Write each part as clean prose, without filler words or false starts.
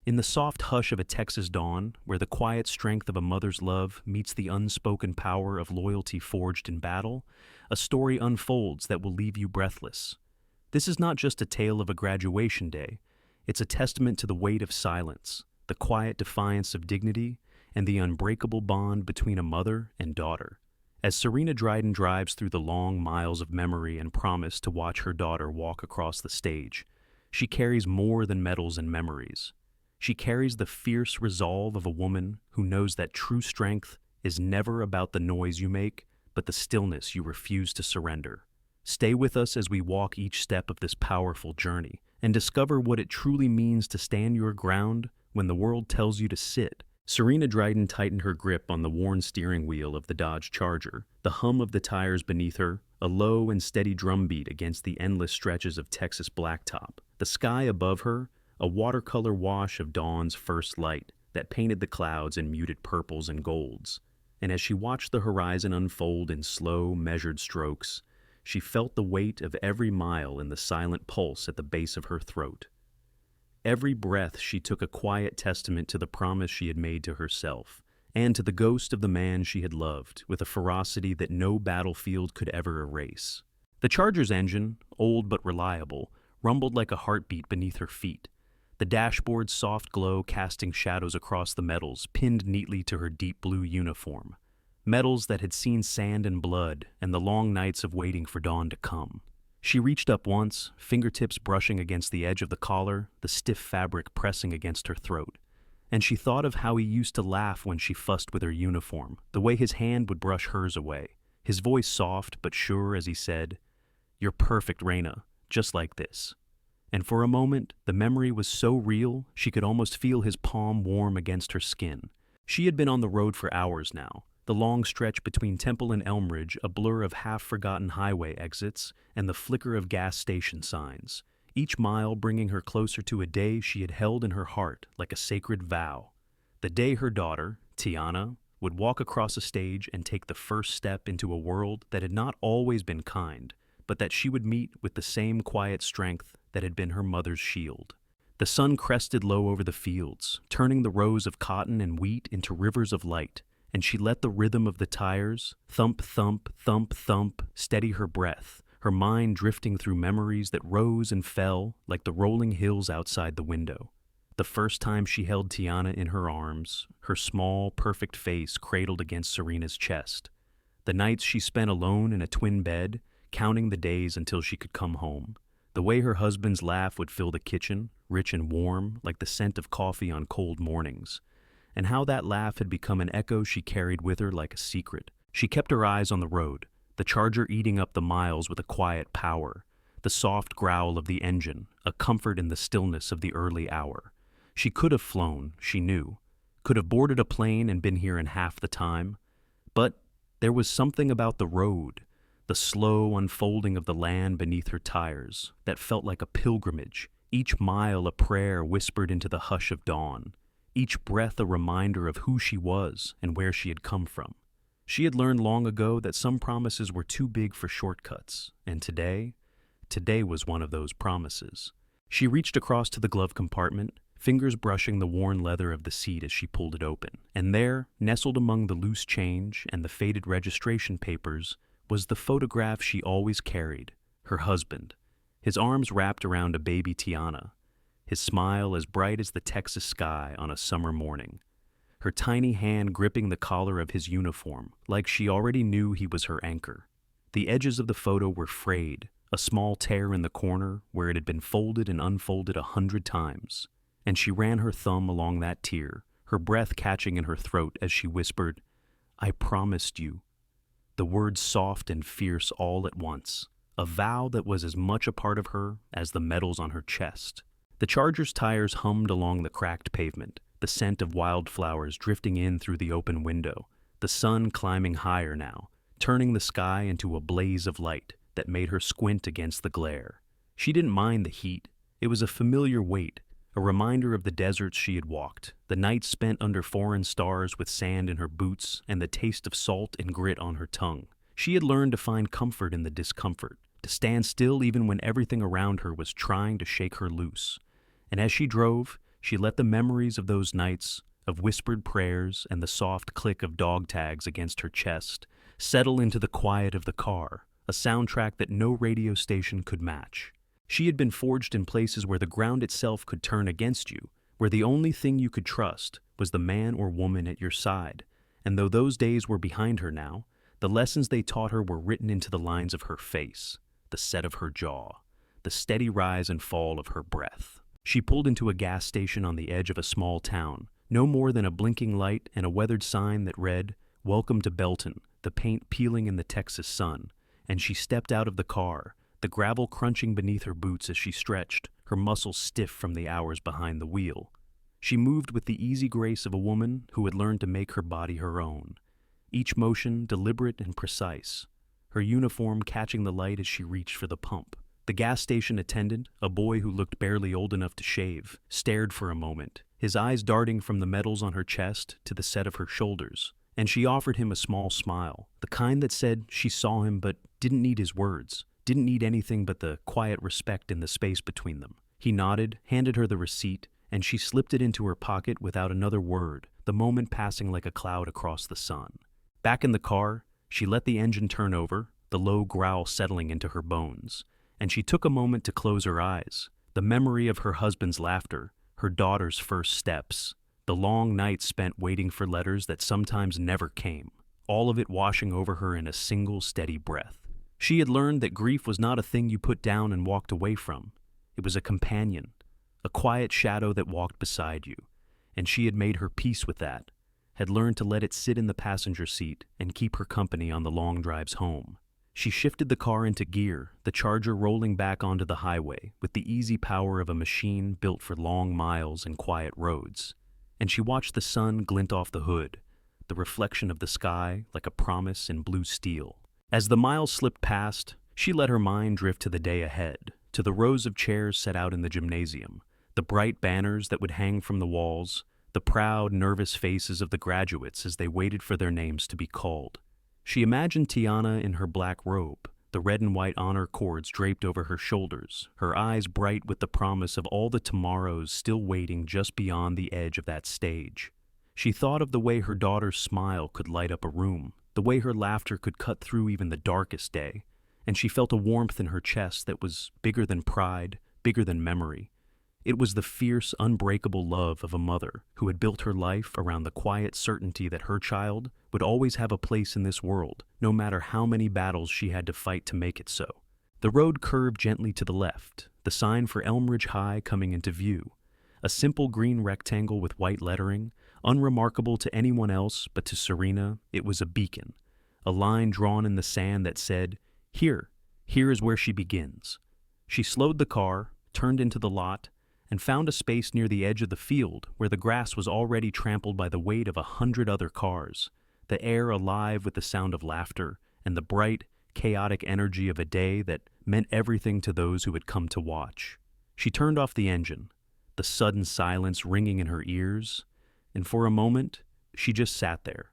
In the soft hush of a Texas dawn, where the quiet strength of a mother's love meets the unspoken power of loyalty forged in battle, a story unfolds that will leave you breathless. This is not just a tale of a graduation day, it's a testament to the weight of silence, the quiet defiance of dignity, and the unbreakable bond between a mother and daughter. As Serena Dryden drives through the long miles of memory and promise to watch her daughter walk across the stage, she carries more than medals and memories. She carries the fierce resolve of a woman who knows that true strength is never about the noise you make, but the stillness you refuse to surrender. Stay with us as we walk each step of this powerful journey and discover what it truly means to stand your ground when the world tells you to sit. Serena Dryden tightened her grip on the worn steering wheel of the Dodge Charger, the hum of the tires beneath her, a low and steady drumbeat against the endless stretches of Texas blacktop. The sky above her, a watercolor wash of dawn's first light that painted the clouds in muted purples and golds. And as she watched the horizon unfold in slow, measured strokes, she felt the weight of every mile in the silent pulse at the base of her throat. Every breath she took a quiet testament to the promise she had made to herself, and to the ghost of the man she had loved, with a ferocity that no battlefield could ever erase. The Charger's engine, old but reliable, rumbled like a heartbeat beneath her feet, the dashboard's soft glow casting shadows across the metals pinned neatly to her deep blue uniform, metals that had seen sand and blood and the long nights of waiting for dawn to come. She reached up once, fingertips brushing against the edge of the collar, the stiff fabric pressing against her throat, and she thought of how he used to laugh when she fussed with her uniform, the way his hand would brush hers away, his voice soft but sure as he said, "You're perfect, Raina, just like this." And for a moment, the memory was so real, she could almost feel his palm warm against her skin. She had been on the road for hours now, the long stretch between Temple and Elmridge a blur of half-forgotten highway exits and the flicker of gas station signs, each mile bringing her closer to a day she had held in her heart like a sacred vow. The day her daughter, Tiana, would walk across a stage and take the first step into a world that had not always been kind, but that she would meet with the same quiet strength that had been her mother's shield. The sun crested low over the fields, turning the rows of cotton and wheat into rivers of light, and she let the rhythm of the tires, thump, thump, thump, thump, steady her breath, her mind drifting through memories that rose and fell like the rolling hills outside the window. The first time she held Tiana in her arms, her small, perfect face cradled against Serena's chest. The nights she spent alone in a twin bed, counting the days until she could come home. The way her husband's laugh would fill the kitchen, rich and warm, like the scent of coffee on cold mornings. And how that laugh had become an echo she carried with her like a secret. She kept her eyes on the road, the Charger eating up the miles with a quiet power, the soft growl of the engine, a comfort in the stillness of the early hour. She could have flown, she knew, could have boarded a plane and been here in half the time, but there was something about the road, the slow unfolding of the land beneath her tires, that felt like a pilgrimage, each mile a prayer whispered into the hush of dawn, each breath a reminder of who she was and where she had come from. She had learned long ago that some promises were too big for shortcuts, and today was one of those promises. She reached across to the glove compartment, fingers brushing the worn leather of the seat as she pulled it open, and there, nestled among the loose change and the faded registration papers, was the photograph she always carried, her husband, his arms wrapped around a baby Tiana, his smile as bright as the Texas sky on a summer morning, her tiny hand gripping the collar of his uniform like she already knew he was her anchor. The edges of the photo were frayed, a small tear in the corner where it had been folded and unfolded 100 times, and she ran her thumb along that tear, her breath catching in her throat as she whispered, "I promised you." The words soft and fierce all at once, a vow that was as much a part of her as the medals on her chest. The Charger's tires hummed along the cracked pavement, the scent of wildflowers drifting in through the open window, the sun climbing higher now, turning the sky into a blaze of light that made her squint against the glare. She didn't mind the heat. It was a familiar weight, a reminder of the deserts she had walked, the nights spent under foreign stars with sand in her boots and the taste of salt and grit on her tongue. She had learned to find comfort in the discomfort, to stand still even when everything around her was trying to shake her loose. And as she drove, She let the memories of those nights, of whispered prayers and the soft click of dog tags against her chest, settle into the quiet of the car, a soundtrack that no radio station could match. She had been forged in places where the ground itself could turn against you, where the only thing you could trust was the man or woman at your side. And though those days were behind her now, the lessons they taught her were written into the lines of her face, the set of her jaw, the steady rise and fall of her breath. She pulled into a gas station on the edge of a small town, no more than a blinking light and a weathered sign that read, "Welcome to Belton," the paint peeling in the Texas sun, and she stepped out of the car, the gravel crunching beneath her boots as she stretched, her muscles stiff from the hours behind the wheel. She moved with the easy grace of a woman who had learned to make her body her own, each motion deliberate and precise, her uniform catching the light as she reached for the pump. The gas station attendant, a boy who looked barely old enough to shave, stared for a moment, his eyes darting from the medals on her chest to the set of her shoulders, and she offered him a small smile, the kind that said she saw him but didn't need his words, didn't need anything but the quiet respect in the space between them. He nodded, handed her the receipt, and she slipped it into her pocket without another word, the moment passing like a cloud across the sun. Back in the car, she let the engine turn over, the low growl settling into her bones, and she took a moment to close her eyes, the memory of her husband's laughter, her daughter's first steps, the long nights spent waiting for letters that sometimes never came, all of it washing over her in a single steady breath. She had learned that grief was not a thing you put down and walked away from. It was a companion, a quiet shadow that walked beside you, and she had made her peace with that, had learned to let it sit in the passenger seat and keep her company on the long drives home. She shifted the car into gear, the Charger rolling back onto the highway with the easy power of a machine built for long miles and quiet roads. And she watched the sun glint off the hood, the reflection of the sky like a promise in blue steel. As the miles slipped past, she let her mind drift to the day ahead, to the rows of chairs set out in the gymnasium, the bright banners that would hang from the walls, the proud, nervous faces of the graduates as they waited for their names to be called. She imagined Tiana in her black robe, the red and white honor cords draped over her shoulders, her eyes bright with the promise of all the tomorrows still waiting just beyond the edge of that stage. She thought of the way her daughter's smile could light up a room, the way her laughter could cut through even the darkest day, and she felt a warmth in her chest that was bigger than pride, bigger than memory. It was the fierce, unbreakable love of a mother who had built her life around the quiet certainty that her child would always have a place in this world, no matter how many battles she had to fight to make it so. The road curved gently to the left, the sign for Elmridge High coming into view. A simple green rectangle with white lettering, unremarkable to anyone else but to Serena, it was a beacon, a line drawn in the sand that said, "Here is where she begins." She slowed the car, turned into the lot, and found a space near the edge of the field where the grass was already trampled by the weight of 100 other cars, the air alive with the sound of laughter and the bright, chaotic energy of a day that meant everything to those who had come to watch. She turned off the engine, the sudden silence ringing in her ears, and for a moment, she just sat there,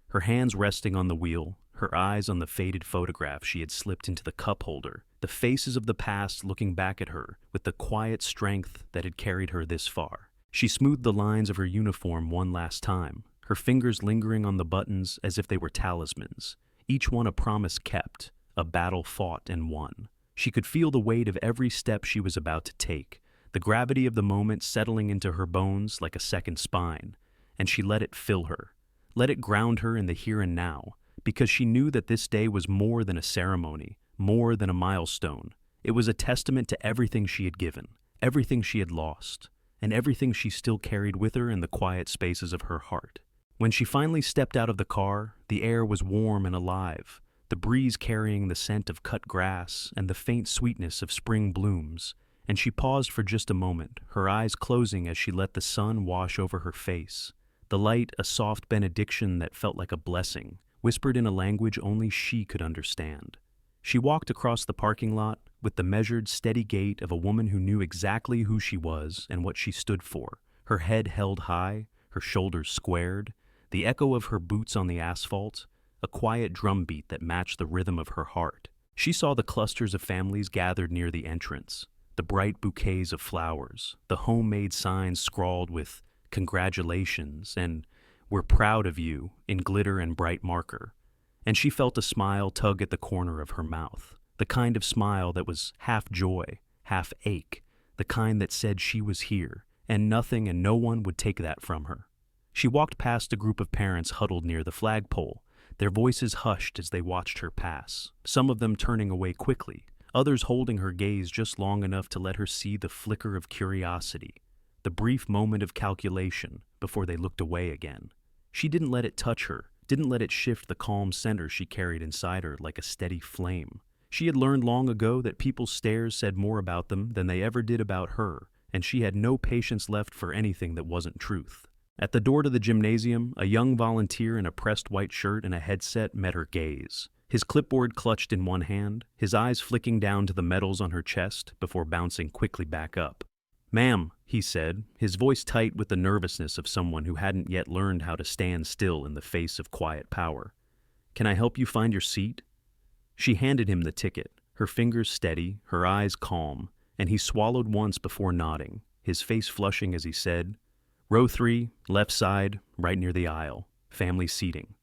her hands resting on the wheel, her eyes on the faded photograph she had slipped into the cup holder, the faces of the past looking back at her with the quiet strength that had carried her this far. She smoothed the lines of her uniform one last time, her fingers lingering on the buttons as if they were talismans, each one a promise kept, a battle fought and won. She could feel the weight of every step she was about to take, the gravity of the moment settling into her bones like a second spine, and she let it fill her, let it ground her in the here and now, because she knew that this day was more than a ceremony, more than a milestone. It was a testament to everything she had given, everything she had lost, and everything she still carried with her in the quiet spaces of her heart. When she finally stepped out of the car, the air was warm and alive, the breeze carrying the scent of cut grass and the faint sweetness of spring blooms, and she paused for just a moment, her eyes closing as she let the sun wash over her face, the light a soft benediction that felt like a blessing, whispered in a language only she could understand. She walked across the parking lot with the measured, steady gait of a woman who knew exactly who she was and what she stood for, her head held high, her shoulders squared, the echo of her boots on the asphalt, a quiet drumbeat that matched the rhythm of her heart. She saw the clusters of families gathered near the entrance, the bright bouquets of flowers, the homemade signs scrawled with "Congratulations" and "We're proud of you" in glitter and bright marker. And she felt a smile tug at the corner of her mouth, the kind of smile that was half joy, half ache, the kind that said she was here, and nothing and no one would take that from her. She walked past a group of parents huddled near the flagpole, their voices hushed as they watched her pass, some of them turning away quickly, others holding her gaze just long enough to let her see the flicker of curiosity, the brief moment of calculation before they looked away again. She didn't let it touch her, didn't let it shift the calm center she carried inside her like a steady flame. She had learned long ago that people's stares said more about them than they ever did about her, and she had no patience left for anything that wasn't truth. At the door to the gymnasium, a young volunteer in a pressed white shirt and a headset met her gaze. His clipboard clutched in one hand, his eyes flicking down to the medals on her chest before bouncing quickly back up. "Ma'am," he said, his voice tight with the nervousness of someone who hadn't yet learned how to stand still in the face of quiet power. "Can I help you find your seat?" She handed him the ticket, her fingers steady, her eyes calm, and he swallowed once before nodding, his face flushing as he said, "Row 3, left side, right near the aisle, family seating."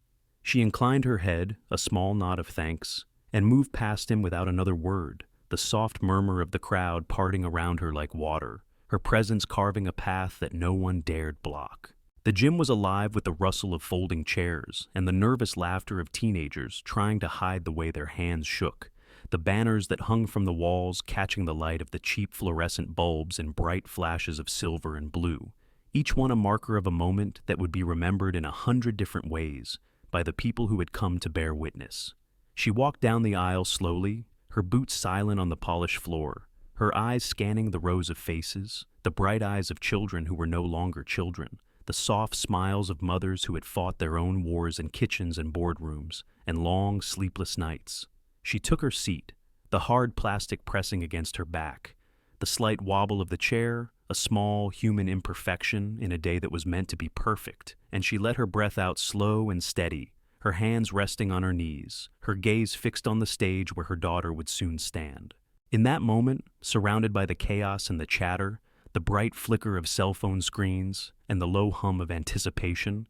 She inclined her head, a small nod of thanks, and moved past him without another word, the soft murmur of the crowd parting around her like water, her presence carving a path that no one dared block. The gym was alive with the rustle of folding chairs and the nervous laughter of teenagers trying to hide the way their hands shook, the banners that hung from the walls catching the light of the cheap fluorescent bulbs in bright flashes of silver and blue, each one a marker of a moment that would be remembered in 100 different ways by the people who had come to bear witness. She walked down the aisle slowly, her boots silent on the polished floor, her eyes scanning the rows of faces, the bright eyes of children who were no longer children, the soft smiles of mothers who had fought their own wars in kitchens and boardrooms, and long, sleepless nights. She took her seat, the hard plastic pressing against her back, the slight wobble of the chair, a small human imperfection in a day that was meant to be perfect, and she let her breath out slow and steady, her hands resting on her knees, her gaze fixed on the stage where her daughter would soon stand. In that moment, surrounded by the chaos and the chatter, the bright flicker of cell phone screens, and the low hum of anticipation,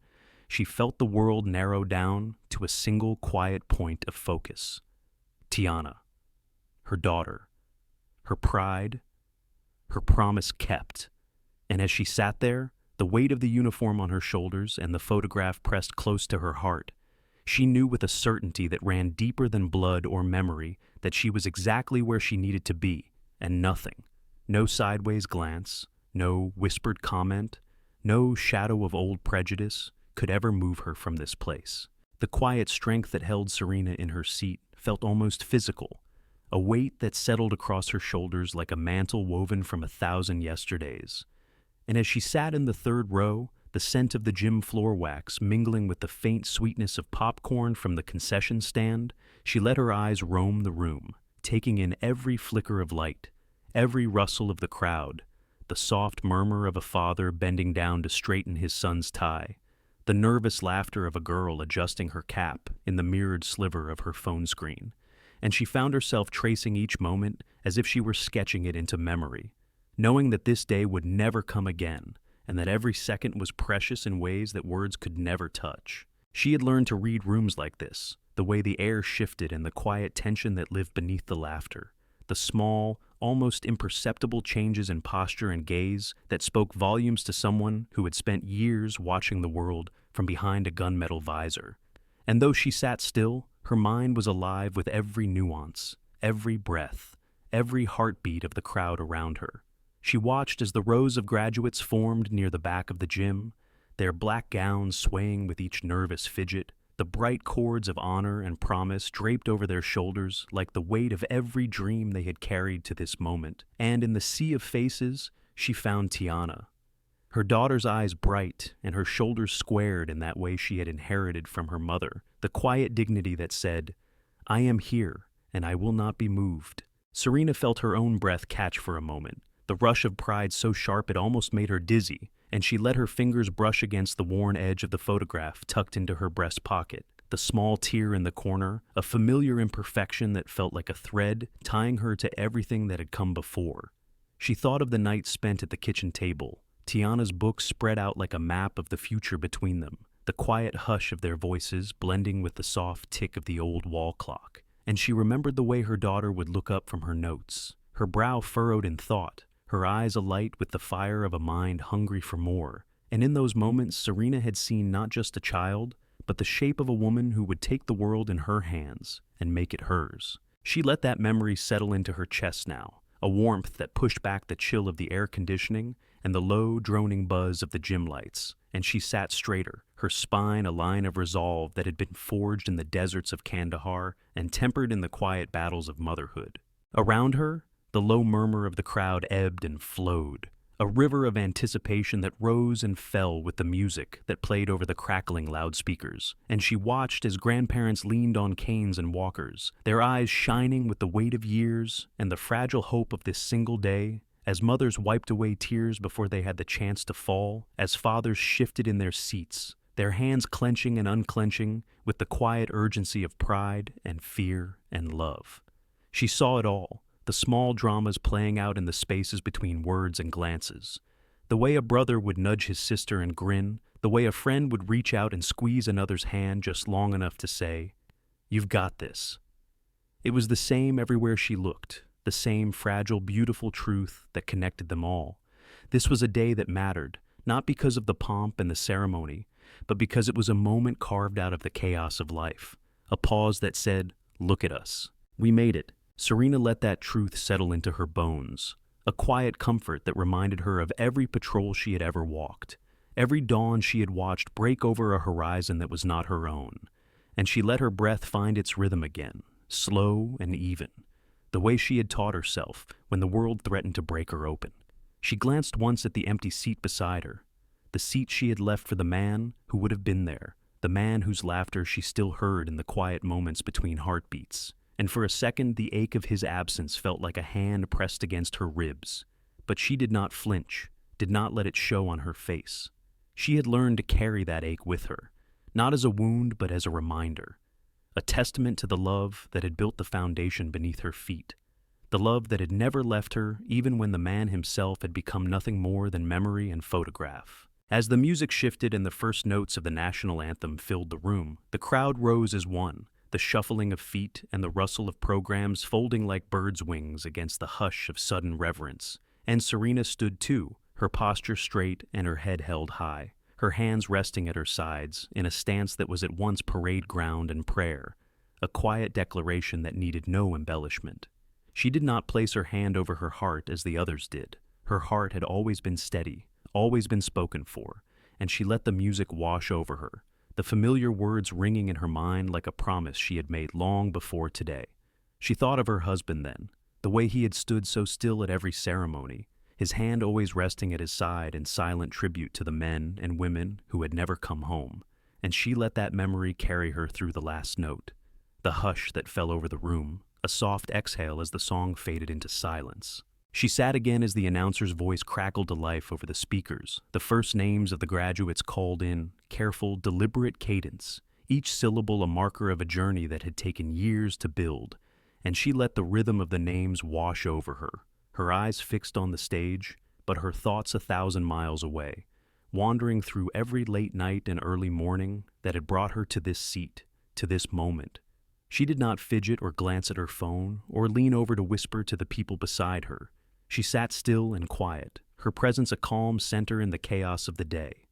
she felt the world narrow down to a single quiet point of focus. Tiana, her daughter, her pride, her promise kept. And as she sat there, the weight of the uniform on her shoulders and the photograph pressed close to her heart, she knew with a certainty that ran deeper than blood or memory that she was exactly where she needed to be, and nothing, no sideways glance, no whispered comment, no shadow of old prejudice could ever move her from this place. The quiet strength that held Serena in her seat felt almost physical, a weight that settled across her shoulders like a mantle woven from 1,000 yesterdays. And as she sat in the third row, the scent of the gym floor wax mingling with the faint sweetness of popcorn from the concession stand, she let her eyes roam the room, taking in every flicker of light, every rustle of the crowd, the soft murmur of a father bending down to straighten his son's tie, the nervous laughter of a girl adjusting her cap in the mirrored sliver of her phone screen. And she found herself tracing each moment as if she were sketching it into memory, knowing that this day would never come again, and that every second was precious in ways that words could never touch. She had learned to read rooms like this, the way the air shifted and the quiet tension that lived beneath the laughter, the small, almost imperceptible changes in posture and gaze that spoke volumes to someone who had spent years watching the world from behind a gunmetal visor. And though she sat still, her mind was alive with every nuance, every breath, every heartbeat of the crowd around her. She watched as the rows of graduates formed near the back of the gym, their black gowns swaying with each nervous fidget, the bright cords of honor and promise draped over their shoulders like the weight of every dream they had carried to this moment. And in the sea of faces, she found Tiana, her daughter's eyes bright and her shoulders squared in that way she had inherited from her mother, the quiet dignity that said, "I am here, and I will not be moved." Serena felt her own breath catch for a moment, the rush of pride so sharp it almost made her dizzy, and she let her fingers brush against the worn edge of the photograph tucked into her breast pocket, the small tear in the corner, a familiar imperfection that felt like a thread tying her to everything that had come before. She thought of the night spent at the kitchen table, Tiana's books spread out like a map of the future between them, the quiet hush of their voices blending with the soft tick of the old wall clock. And she remembered the way her daughter would look up from her notes, her brow furrowed in thought, her eyes alight with the fire of a mind hungry for more. And in those moments, Serena had seen not just a child, but the shape of a woman who would take the world in her hands and make it hers. She let that memory settle into her chest now, a warmth that pushed back the chill of the air conditioning and the low, droning buzz of the gym lights, and she sat straighter, her spine a line of resolve that had been forged in the deserts of Kandahar and tempered in the quiet battles of motherhood. Around her, the low murmur of the crowd ebbed and flowed, a river of anticipation that rose and fell with the music that played over the crackling loudspeakers, and she watched as grandparents leaned on canes and walkers, their eyes shining with the weight of years and the fragile hope of this single day, as mothers wiped away tears before they had the chance to fall, as fathers shifted in their seats, their hands clenching and unclenching with the quiet urgency of pride and fear and love. She saw it all, the small dramas playing out in the spaces between words and glances, the way a brother would nudge his sister and grin, the way a friend would reach out and squeeze another's hand just long enough to say, "You've got this." It was the same everywhere she looked, the same fragile, beautiful truth that connected them all. This was a day that mattered, not because of the pomp and the ceremony, but because it was a moment carved out of the chaos of life, a pause that said, "Look at us. We made it." Serena let that truth settle into her bones, a quiet comfort that reminded her of every patrol she had ever walked, every dawn she had watched break over a horizon that was not her own. And she let her breath find its rhythm again, slow and even, the way she had taught herself when the world threatened to break her open. She glanced once at the empty seat beside her, the seat she had left for the man who would have been there, the man whose laughter she still heard in the quiet moments between heartbeats. And for a second the ache of his absence felt like a hand pressed against her ribs. But she did not flinch, did not let it show on her face. She had learned to carry that ache with her, not as a wound but as a reminder, a testament to the love that had built the foundation beneath her feet, the love that had never left her even when the man himself had become nothing more than memory and photograph. As the music shifted and the first notes of the national anthem filled the room, the crowd rose as one, the shuffling of feet and the rustle of programs folding like birds' wings against the hush of sudden reverence. And Serena stood too, her posture straight and her head held high, her hands resting at her sides in a stance that was at once parade ground and prayer, a quiet declaration that needed no embellishment. She did not place her hand over her heart as the others did. Her heart had always been steady, always been spoken for, and she let the music wash over her, the familiar words ringing in her mind like a promise she had made long before today. She thought of her husband then, the way he had stood so still at every ceremony, his hand always resting at his side in silent tribute to the men and women who had never come home, and she let that memory carry her through the last note, the hush that fell over the room, a soft exhale as the song faded into silence. She sat again as the announcer's voice crackled to life over the speakers, the first names of the graduates called in, careful, deliberate cadence, each syllable a marker of a journey that had taken years to build, and she let the rhythm of the names wash over her, her eyes fixed on the stage, but her thoughts 1,000 miles away, wandering through every late night and early morning that had brought her to this seat, to this moment. She did not fidget or glance at her phone or lean over to whisper to the people beside her. She sat still and quiet, her presence a calm center in the chaos of the day.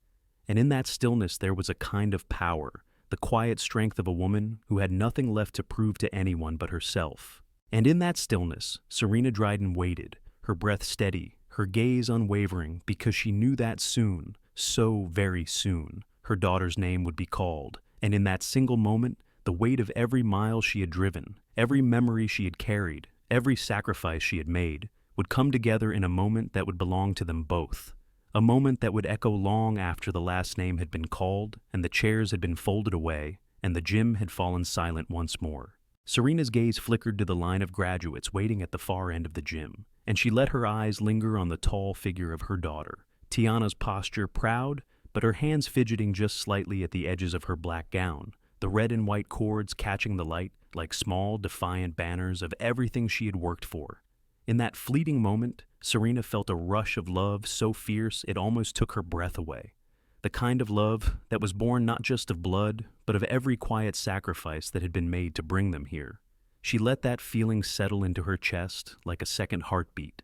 And in that stillness there was a kind of power, the quiet strength of a woman who had nothing left to prove to anyone but herself. And in that stillness, Serena Dryden waited, her breath steady, her gaze unwavering, because she knew that soon, so very soon, her daughter's name would be called. And in that single moment, the weight of every mile she had driven, every memory she had carried, every sacrifice she had made, would come together in a moment that would belong to them both, a moment that would echo long after the last name had been called and the chairs had been folded away and the gym had fallen silent once more. Serena's gaze flickered to the line of graduates waiting at the far end of the gym, and she let her eyes linger on the tall figure of her daughter, Tiana's posture proud, but her hands fidgeting just slightly at the edges of her black gown, the red and white cords catching the light like small, defiant banners of everything she had worked for. In that fleeting moment, Serena felt a rush of love so fierce it almost took her breath away. The kind of love that was born not just of blood, but of every quiet sacrifice that had been made to bring them here. She let that feeling settle into her chest like a second heartbeat,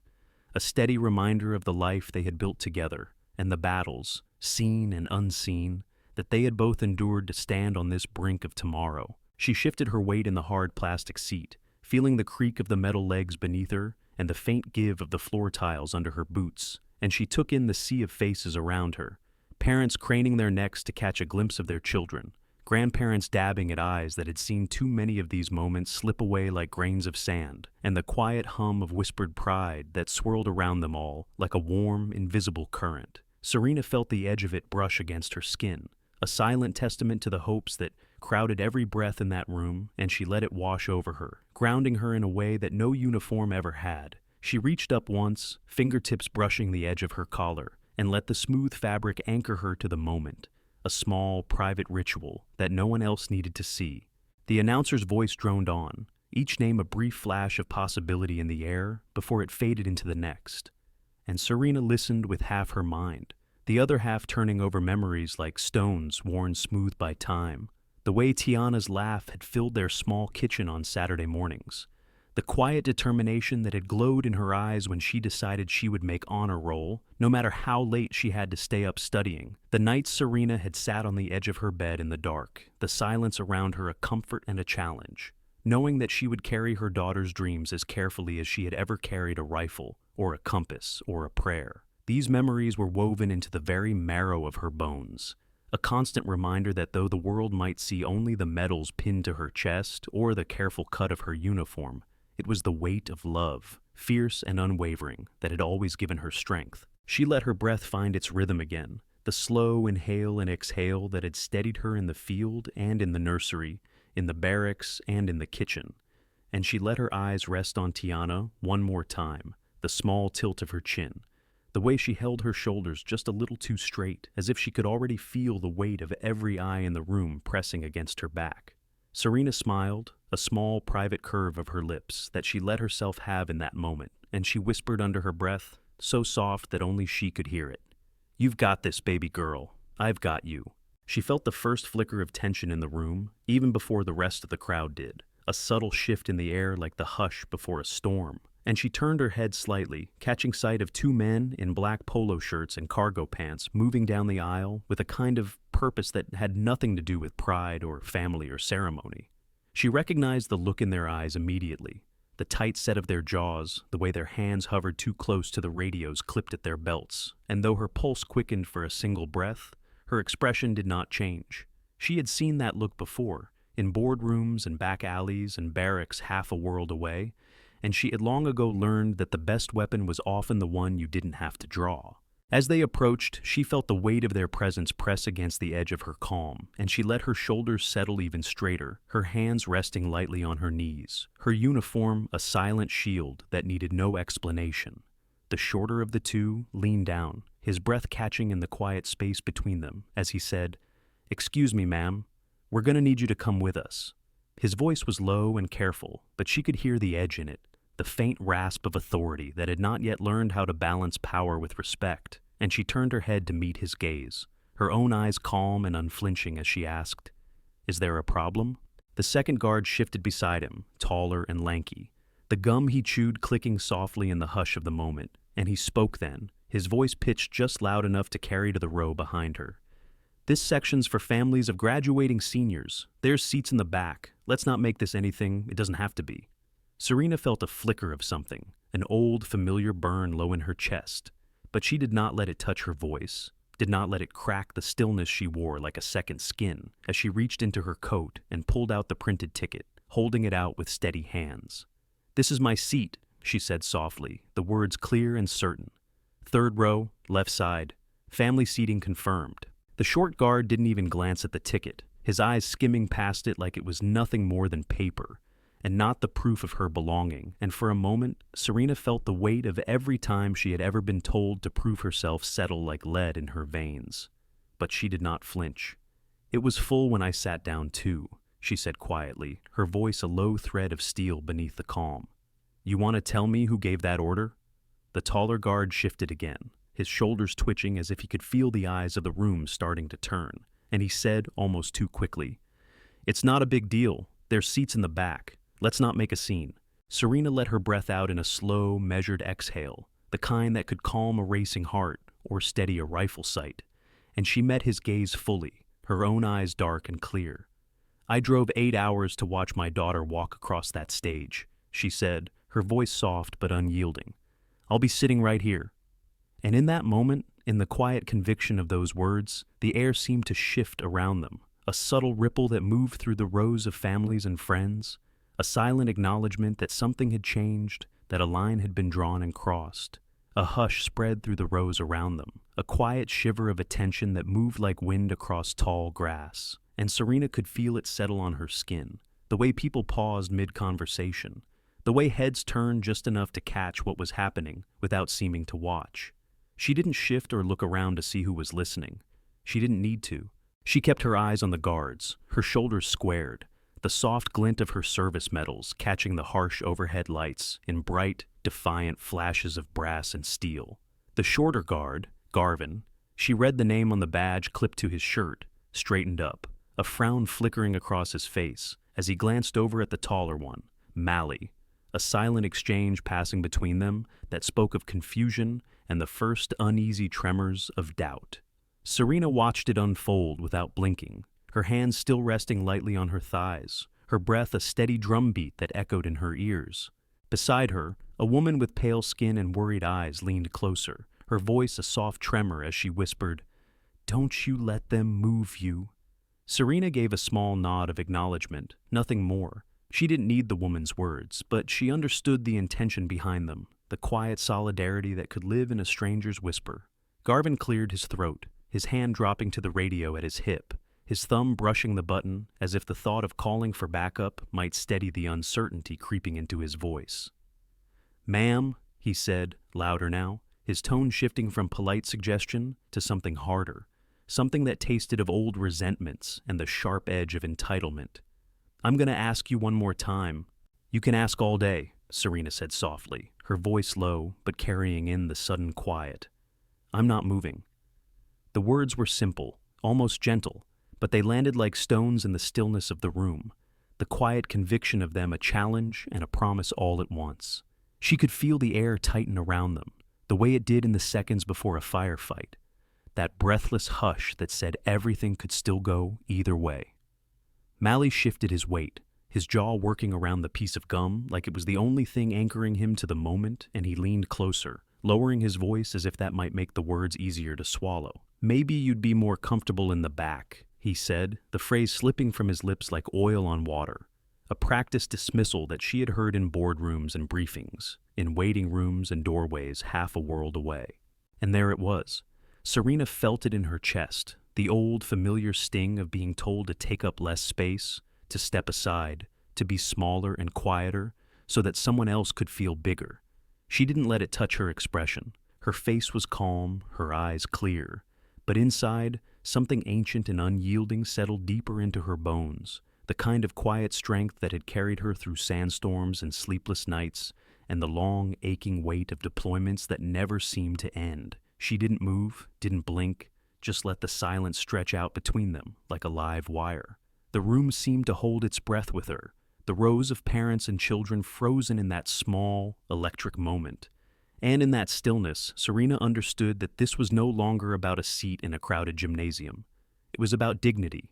a steady reminder of the life they had built together and the battles, seen and unseen, that they had both endured to stand on this brink of tomorrow. She shifted her weight in the hard plastic seat, feeling the creak of the metal legs beneath her and the faint give of the floor tiles under her boots, and she took in the sea of faces around her. Parents craning their necks to catch a glimpse of their children, grandparents dabbing at eyes that had seen too many of these moments slip away like grains of sand, and the quiet hum of whispered pride that swirled around them all like a warm, invisible current. Serena felt the edge of it brush against her skin, a silent testament to the hopes that crowded every breath in that room, and she let it wash over her, grounding her in a way that no uniform ever had. She reached up once, fingertips brushing the edge of her collar, and let the smooth fabric anchor her to the moment, a small, private ritual that no one else needed to see. The announcer's voice droned on, each name a brief flash of possibility in the air before it faded into the next. And Serena listened with half her mind, the other half turning over memories like stones worn smooth by time. The way Tiana's laugh had filled their small kitchen on Saturday mornings. The quiet determination that had glowed in her eyes when she decided she would make honor roll, no matter how late she had to stay up studying. The nights Serena had sat on the edge of her bed in the dark, the silence around her a comfort and a challenge, knowing that she would carry her daughter's dreams as carefully as she had ever carried a rifle, or a compass, or a prayer. These memories were woven into the very marrow of her bones. A constant reminder that though the world might see only the medals pinned to her chest or the careful cut of her uniform, it was the weight of love, fierce and unwavering, that had always given her strength. She let her breath find its rhythm again, the slow inhale and exhale that had steadied her in the field and in the nursery, in the barracks and in the kitchen. And she let her eyes rest on Tiana one more time, the small tilt of her chin, the way she held her shoulders just a little too straight, as if she could already feel the weight of every eye in the room pressing against her back. Serena smiled, a small private curve of her lips that she let herself have in that moment, and she whispered under her breath, so soft that only she could hear it. "You've got this, baby girl. I've got you." She felt the first flicker of tension in the room, even before the rest of the crowd did, a subtle shift in the air like the hush before a storm. And she turned her head slightly, catching sight of two men in black polo shirts and cargo pants moving down the aisle with a kind of purpose that had nothing to do with pride or family or ceremony. She recognized the look in their eyes immediately, the tight set of their jaws, the way their hands hovered too close to the radios clipped at their belts, and though her pulse quickened for a single breath, her expression did not change. She had seen that look before, in boardrooms and back alleys and barracks half a world away, and she had long ago learned that the best weapon was often the one you didn't have to draw. As they approached, she felt the weight of their presence press against the edge of her calm, and she let her shoulders settle even straighter, her hands resting lightly on her knees, her uniform a silent shield that needed no explanation. The shorter of the two leaned down, his breath catching in the quiet space between them, as he said, "Excuse me, ma'am. We're going to need you to come with us." His voice was low and careful, but she could hear the edge in it, the faint rasp of authority that had not yet learned how to balance power with respect, and she turned her head to meet his gaze, her own eyes calm and unflinching as she asked, "Is there a problem?" The second guard shifted beside him, taller and lanky, the gum he chewed clicking softly in the hush of the moment, and he spoke then, his voice pitched just loud enough to carry to the row behind her. "This section's for families of graduating seniors. There's seats in the back. Let's not make this anything it doesn't have to be." Serena felt a flicker of something, an old, familiar burn low in her chest, but she did not let it touch her voice, did not let it crack the stillness she wore like a second skin as she reached into her coat and pulled out the printed ticket, holding it out with steady hands. "This is my seat," she said softly, the words clear and certain. "Third row, left side. Family seating confirmed." The short guard didn't even glance at the ticket, his eyes skimming past it like it was nothing more than paper, and not the proof of her belonging, and for a moment, Serena felt the weight of every time she had ever been told to prove herself settle like lead in her veins. But she did not flinch. "It was full when I sat down too," she said quietly, her voice a low thread of steel beneath the calm. "You want to tell me who gave that order?" The taller guard shifted again, his shoulders twitching as if he could feel the eyes of the room starting to turn, and he said almost too quickly, "It's not a big deal. There's seats in the back. Let's not make a scene." Serena let her breath out in a slow, measured exhale, the kind that could calm a racing heart or steady a rifle sight, and she met his gaze fully, her own eyes dark and clear. "I drove 8 hours to watch my daughter walk across that stage," she said, her voice soft but unyielding. "I'll be sitting right here." And in that moment, in the quiet conviction of those words, the air seemed to shift around them, a subtle ripple that moved through the rows of families and friends, a silent acknowledgement that something had changed, that a line had been drawn and crossed. A hush spread through the rows around them, a quiet shiver of attention that moved like wind across tall grass, and Serena could feel it settle on her skin, the way people paused mid-conversation, the way heads turned just enough to catch what was happening without seeming to watch. She didn't shift or look around to see who was listening. She didn't need to. She kept her eyes on the guards, her shoulders squared, the soft glint of her service medals catching the harsh overhead lights in bright, defiant flashes of brass and steel. The shorter guard, Garvin, she read the name on the badge clipped to his shirt, straightened up, a frown flickering across his face as he glanced over at the taller one, Mally, a silent exchange passing between them that spoke of confusion and the first uneasy tremors of doubt. Serena watched it unfold without blinking, her hands still resting lightly on her thighs, her breath a steady drumbeat that echoed in her ears. Beside her, a woman with pale skin and worried eyes leaned closer, her voice a soft tremor as she whispered, "Don't you let them move you." Serena gave a small nod of acknowledgement, nothing more. She didn't need the woman's words, but she understood the intention behind them, the quiet solidarity that could live in a stranger's whisper. Garvin cleared his throat, his hand dropping to the radio at his hip, his thumb brushing the button as if the thought of calling for backup might steady the uncertainty creeping into his voice. "Ma'am," he said, louder now, his tone shifting from polite suggestion to something harder, something that tasted of old resentments and the sharp edge of entitlement. "I'm going to ask you one more time." "You can ask all day," Serena said softly, her voice low but carrying in the sudden quiet. "I'm not moving." The words were simple, almost gentle, but they landed like stones in the stillness of the room, the quiet conviction of them a challenge and a promise all at once. She could feel the air tighten around them, the way it did in the seconds before a firefight, that breathless hush that said everything could still go either way. Mally shifted his weight, his jaw working around the piece of gum like it was the only thing anchoring him to the moment, and he leaned closer, lowering his voice as if that might make the words easier to swallow. "Maybe you'd be more comfortable in the back," he said, the phrase slipping from his lips like oil on water, a practiced dismissal that she had heard in boardrooms and briefings, in waiting rooms and doorways half a world away. And there it was. Serena felt it in her chest, the old familiar sting of being told to take up less space, to step aside, to be smaller and quieter, so that someone else could feel bigger. She didn't let it touch her expression. Her face was calm, her eyes clear, but inside, something ancient and unyielding settled deeper into her bones, the kind of quiet strength that had carried her through sandstorms and sleepless nights, and the long, aching weight of deployments that never seemed to end. She didn't move, didn't blink, just let the silence stretch out between them like a live wire. The room seemed to hold its breath with her, the rows of parents and children frozen in that small, electric moment. And in that stillness, Serena understood that this was no longer about a seat in a crowded gymnasium. It was about dignity.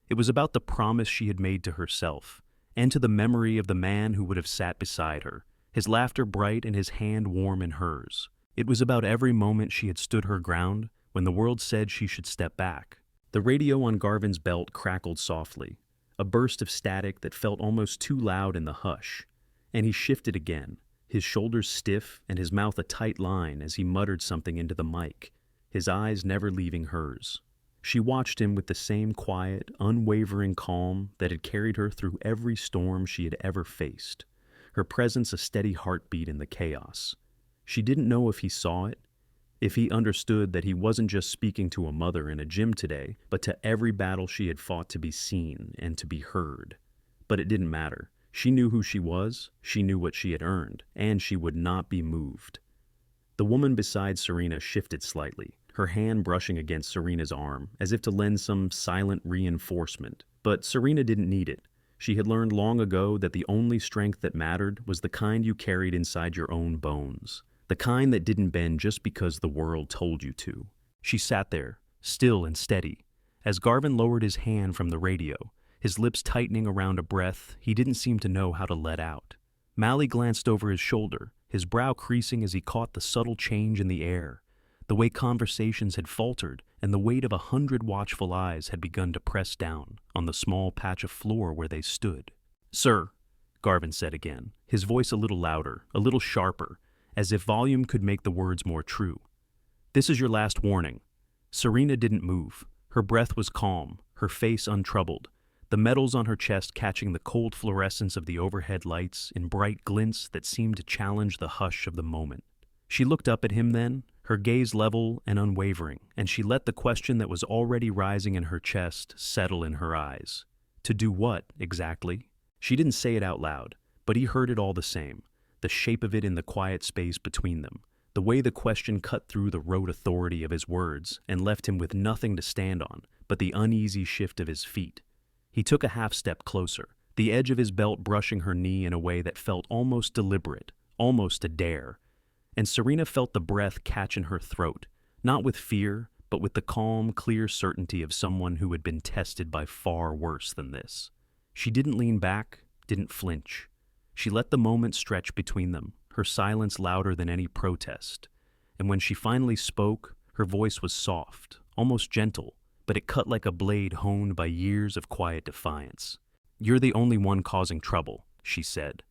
It was about the promise she had made to herself, and to the memory of the man who would have sat beside her, his laughter bright and his hand warm in hers. It was about every moment she had stood her ground when the world said she should step back. The radio on Garvin's belt crackled softly, a burst of static that felt almost too loud in the hush, and he shifted again, his shoulders stiff and his mouth a tight line as he muttered something into the mic, his eyes never leaving hers. She watched him with the same quiet, unwavering calm that had carried her through every storm she had ever faced, her presence a steady heartbeat in the chaos. She didn't know if he saw it, if he understood that he wasn't just speaking to a mother in a gym today, but to every battle she had fought to be seen and to be heard. But it didn't matter. She knew who she was, she knew what she had earned, and she would not be moved. The woman beside Serena shifted slightly, her hand brushing against Serena's arm, as if to lend some silent reinforcement. But Serena didn't need it. She had learned long ago that the only strength that mattered was the kind you carried inside your own bones, the kind that didn't bend just because the world told you to. She sat there, still and steady. As Garvin lowered his hand from the radio, his lips tightening around a breath he didn't seem to know how to let out. Mally glanced over his shoulder, his brow creasing as he caught the subtle change in the air, the way conversations had faltered and the weight of 100 watchful eyes had begun to press down on the small patch of floor where they stood. "Sir," Garvin said again, his voice a little louder, a little sharper, as if volume could make the words more true. "This is your last warning." Serena didn't move. Her breath was calm, her face untroubled, the metals on her chest catching the cold fluorescence of the overhead lights in bright glints that seemed to challenge the hush of the moment. She looked up at him then, her gaze level and unwavering, and she let the question that was already rising in her chest settle in her eyes. To do what, exactly? She didn't say it out loud, but he heard it all the same, the shape of it in the quiet space between them, the way the question cut through the rote authority of his words and left him with nothing to stand on but the uneasy shift of his feet. He took a half-step closer, the edge of his belt brushing her knee in a way that felt almost deliberate, almost a dare. And Serena felt the breath catch in her throat, not with fear, but with the calm, clear certainty of someone who had been tested by far worse than this. She didn't lean back, didn't flinch. She let the moment stretch between them, her silence louder than any protest. And when she finally spoke, her voice was soft, almost gentle, but it cut like a blade honed by years of quiet defiance. "You're the only one causing trouble," she said.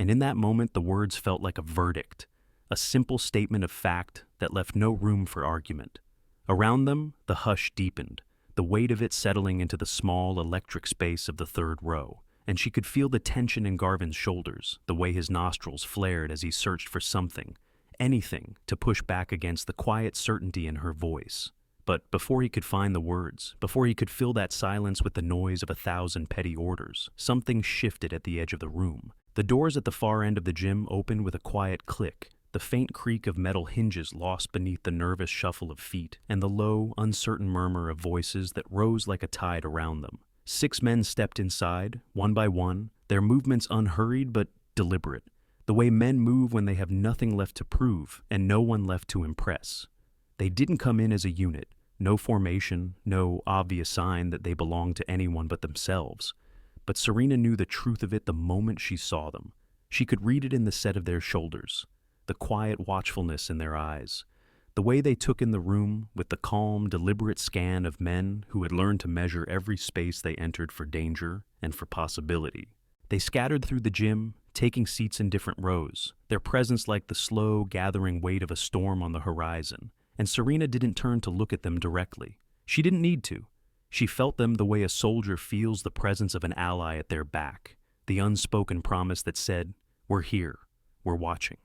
And in that moment, the words felt like a verdict, a simple statement of fact that left no room for argument. Around them, the hush deepened, the weight of it settling into the small electric space of the third row, and she could feel the tension in Garvin's shoulders, the way his nostrils flared as he searched for something, anything, to push back against the quiet certainty in her voice. But before he could find the words, before he could fill that silence with the noise of 1,000 petty orders, something shifted at the edge of the room. The doors at the far end of the gym opened with a quiet click, the faint creak of metal hinges lost beneath the nervous shuffle of feet, and the low, uncertain murmur of voices that rose like a tide around them. 6 men stepped inside, one by one, their movements unhurried but deliberate, the way men move when they have nothing left to prove and no one left to impress. They didn't come in as a unit. No formation, no obvious sign that they belonged to anyone but themselves. But Serena knew the truth of it the moment she saw them. She could read it in the set of their shoulders, the quiet watchfulness in their eyes, the way they took in the room with the calm, deliberate scan of men who had learned to measure every space they entered for danger and for possibility. They scattered through the gym, taking seats in different rows, their presence like the slow, gathering weight of a storm on the horizon. And Serena didn't turn to look at them directly. She didn't need to. She felt them the way a soldier feels the presence of an ally at their back, the unspoken promise that said, "We're here, we're watching."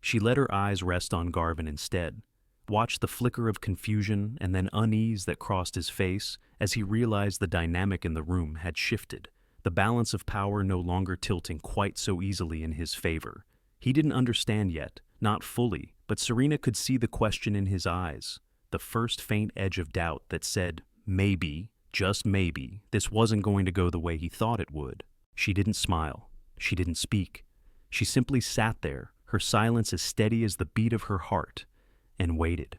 She let her eyes rest on Garvin instead, watched the flicker of confusion and then unease that crossed his face as he realized the dynamic in the room had shifted, the balance of power no longer tilting quite so easily in his favor. He didn't understand yet, not fully, but Serena could see the question in his eyes, the first faint edge of doubt that said, maybe, just maybe, this wasn't going to go the way he thought it would. She didn't smile. She didn't speak. She simply sat there, her silence as steady as the beat of her heart, and waited.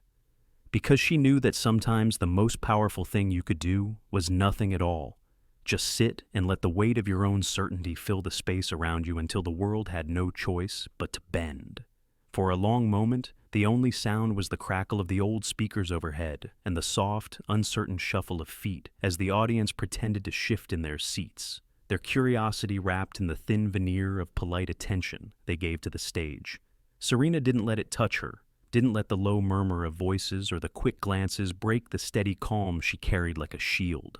Because she knew that sometimes the most powerful thing you could do was nothing at all. Just sit and let the weight of your own certainty fill the space around you until the world had no choice but to bend. For a long moment, the only sound was the crackle of the old speakers overhead and the soft, uncertain shuffle of feet as the audience pretended to shift in their seats, their curiosity wrapped in the thin veneer of polite attention they gave to the stage. Serena didn't let it touch her, didn't let the low murmur of voices or the quick glances break the steady calm she carried like a shield.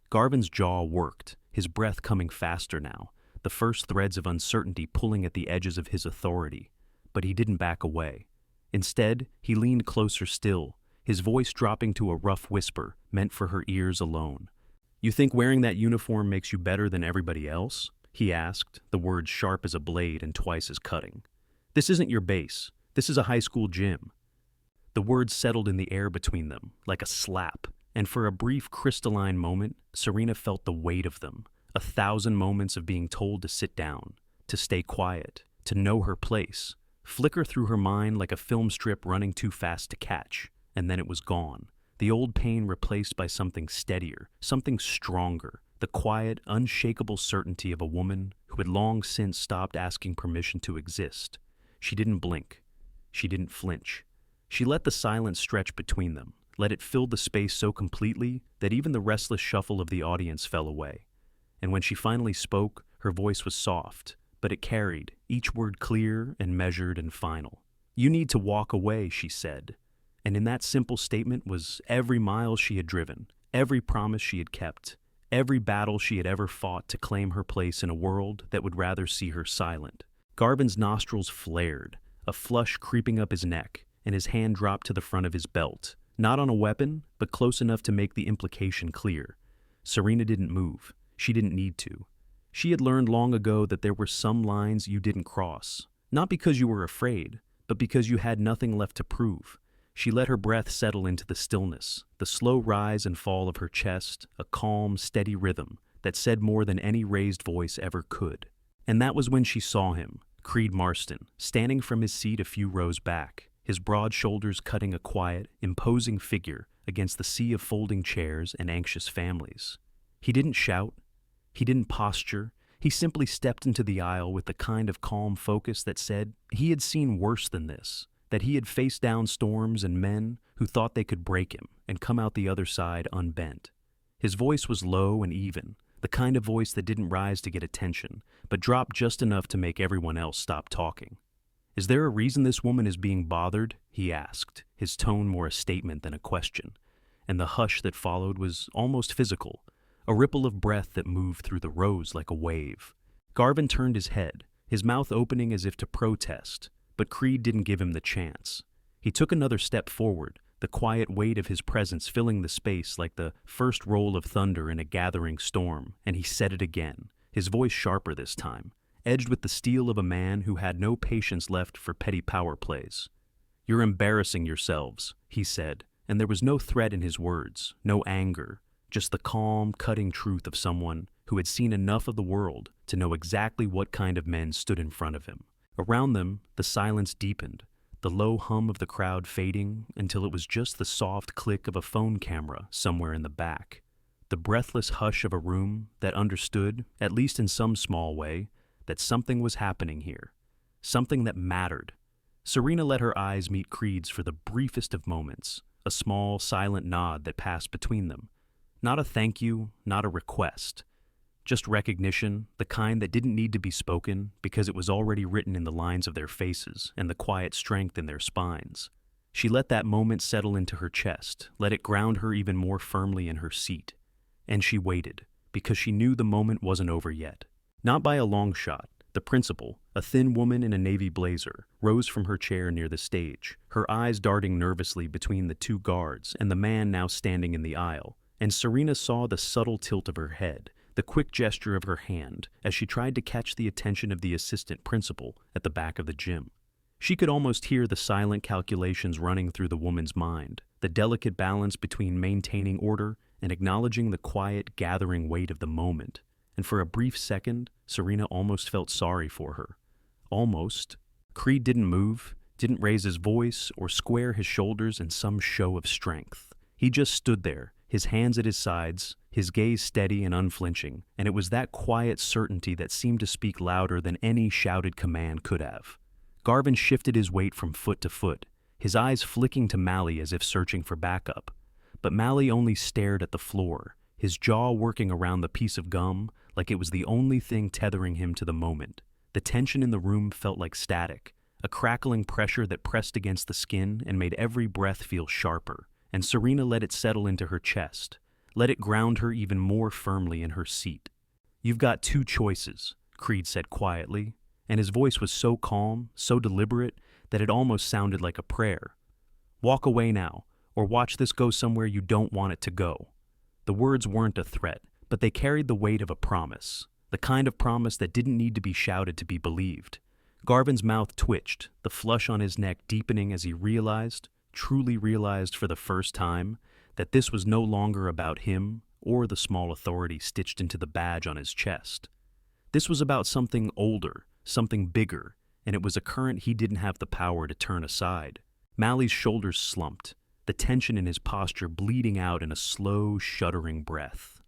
Garvin's jaw worked, his breath coming faster now, the first threads of uncertainty pulling at the edges of his authority. But he didn't back away. Instead, he leaned closer still, his voice dropping to a rough whisper meant for her ears alone. "You think wearing that uniform makes you better than everybody else?" he asked, the words sharp as a blade and twice as cutting. "This isn't your base. This is a high school gym." The words settled in the air between them, like a slap, and for a brief crystalline moment, Serena felt the weight of them. 1,000 moments of being told to sit down, to stay quiet, to know her place, flicker through her mind like a film strip running too fast to catch, and then it was gone. The old pain replaced by something steadier, something stronger, the quiet, unshakable certainty of a woman who had long since stopped asking permission to exist. She didn't blink. She didn't flinch. She let the silence stretch between them, let it fill the space so completely that even the restless shuffle of the audience fell away. And when she finally spoke, her voice was soft, but it carried, each word clear and measured and final. "You need to walk away," she said. And in that simple statement was every mile she had driven, every promise she had kept, every battle she had ever fought to claim her place in a world that would rather see her silent. Garvin's nostrils flared, a flush creeping up his neck, and his hand dropped to the front of his belt, not on a weapon, but close enough to make the implication clear. Serena didn't move. She didn't need to. She had learned long ago that there were some lines you didn't cross, not because you were afraid, but because you had nothing left to prove. She let her breath settle into the stillness, the slow rise and fall of her chest, a calm, steady rhythm that said more than any raised voice ever could. And that was when she saw him, Creed Marston, standing from his seat a few rows back, his broad shoulders cutting a quiet, imposing figure against the sea of folding chairs and anxious families. He didn't shout. He didn't posture. He simply stepped into the aisle with the kind of calm focus that said he had seen worse than this, that he had faced down storms and men who thought they could break him and come out the other side unbent. His voice was low and even, the kind of voice that didn't rise to get attention, but dropped just enough to make everyone else stop talking. "Is there a reason this woman is being bothered?" he asked, his tone more a statement than a question. And the hush that followed was almost physical, a ripple of breath that moved through the rows like a wave. Garvin turned his head, his mouth opening as if to protest, but Creed didn't give him the chance. He took another step forward, the quiet weight of his presence filling the space like the first roll of thunder in a gathering storm, and he said it again, his voice sharper this time, edged with the steel of a man who had no patience left for petty power plays. "You're embarrassing yourselves," he said, and there was no threat in his words, no anger, just the calm, cutting truth of someone who had seen enough of the world to know exactly what kind of men stood in front of him. Around them, the silence deepened, the low hum of the crowd fading until it was just the soft click of a phone camera somewhere in the back. The breathless hush of a room that understood, at least in some small way, that something was happening here, something that mattered. Serena let her eyes meet Creed's for the briefest of moments, a small, silent nod that passed between them. Not a thank you, not a request. Just recognition, the kind that didn't need to be spoken because it was already written in the lines of their faces and the quiet strength in their spines. She let that moment settle into her chest, let it ground her even more firmly in her seat. And she waited, because she knew the moment wasn't over yet. Not by a long shot. The principal, a thin woman in a navy blazer, rose from her chair near the stage, her eyes darting nervously between the two guards and the man now standing in the aisle. And Serena saw the subtle tilt of her head, the quick gesture of her hand, as she tried to catch the attention of the assistant principal at the back of the gym. She could almost hear the silent calculations running through the woman's mind, the delicate balance between maintaining order and acknowledging the quiet, gathering weight of the moment. And for a brief second, Serena almost felt sorry for her. Almost. Creed didn't move, didn't raise his voice or square his shoulders in some show of strength. He just stood there, his hands at his sides, his gaze steady and unflinching, and it was that quiet certainty that seemed to speak louder than any shouted command could have. Garvin shifted his weight from foot to foot, his eyes flicking to Mally as if searching for backup. But Mally only stared at the floor, his jaw working around the piece of gum like it was the only thing tethering him to the moment. The tension in the room felt like static, a crackling pressure that pressed against the skin and made every breath feel sharper. And Serena let it settle into her chest, let it ground her even more firmly in her seat. "You've got two choices," Creed said quietly, and his voice was so calm, so deliberate, that it almost sounded like a prayer. "Walk away now, or watch this go somewhere you don't want it to go." The words weren't a threat, but they carried the weight of a promise, the kind of promise that didn't need to be shouted to be believed. Garvin's mouth twitched, the flush on his neck deepening as he truly realized for the first time, that this was no longer about him or the small authority stitched into the badge on his chest. This was about something older, something bigger, and it was a current he didn't have the power to turn aside. Mally's shoulders slumped, the tension in his posture bleeding out in a slow, shuddering breath.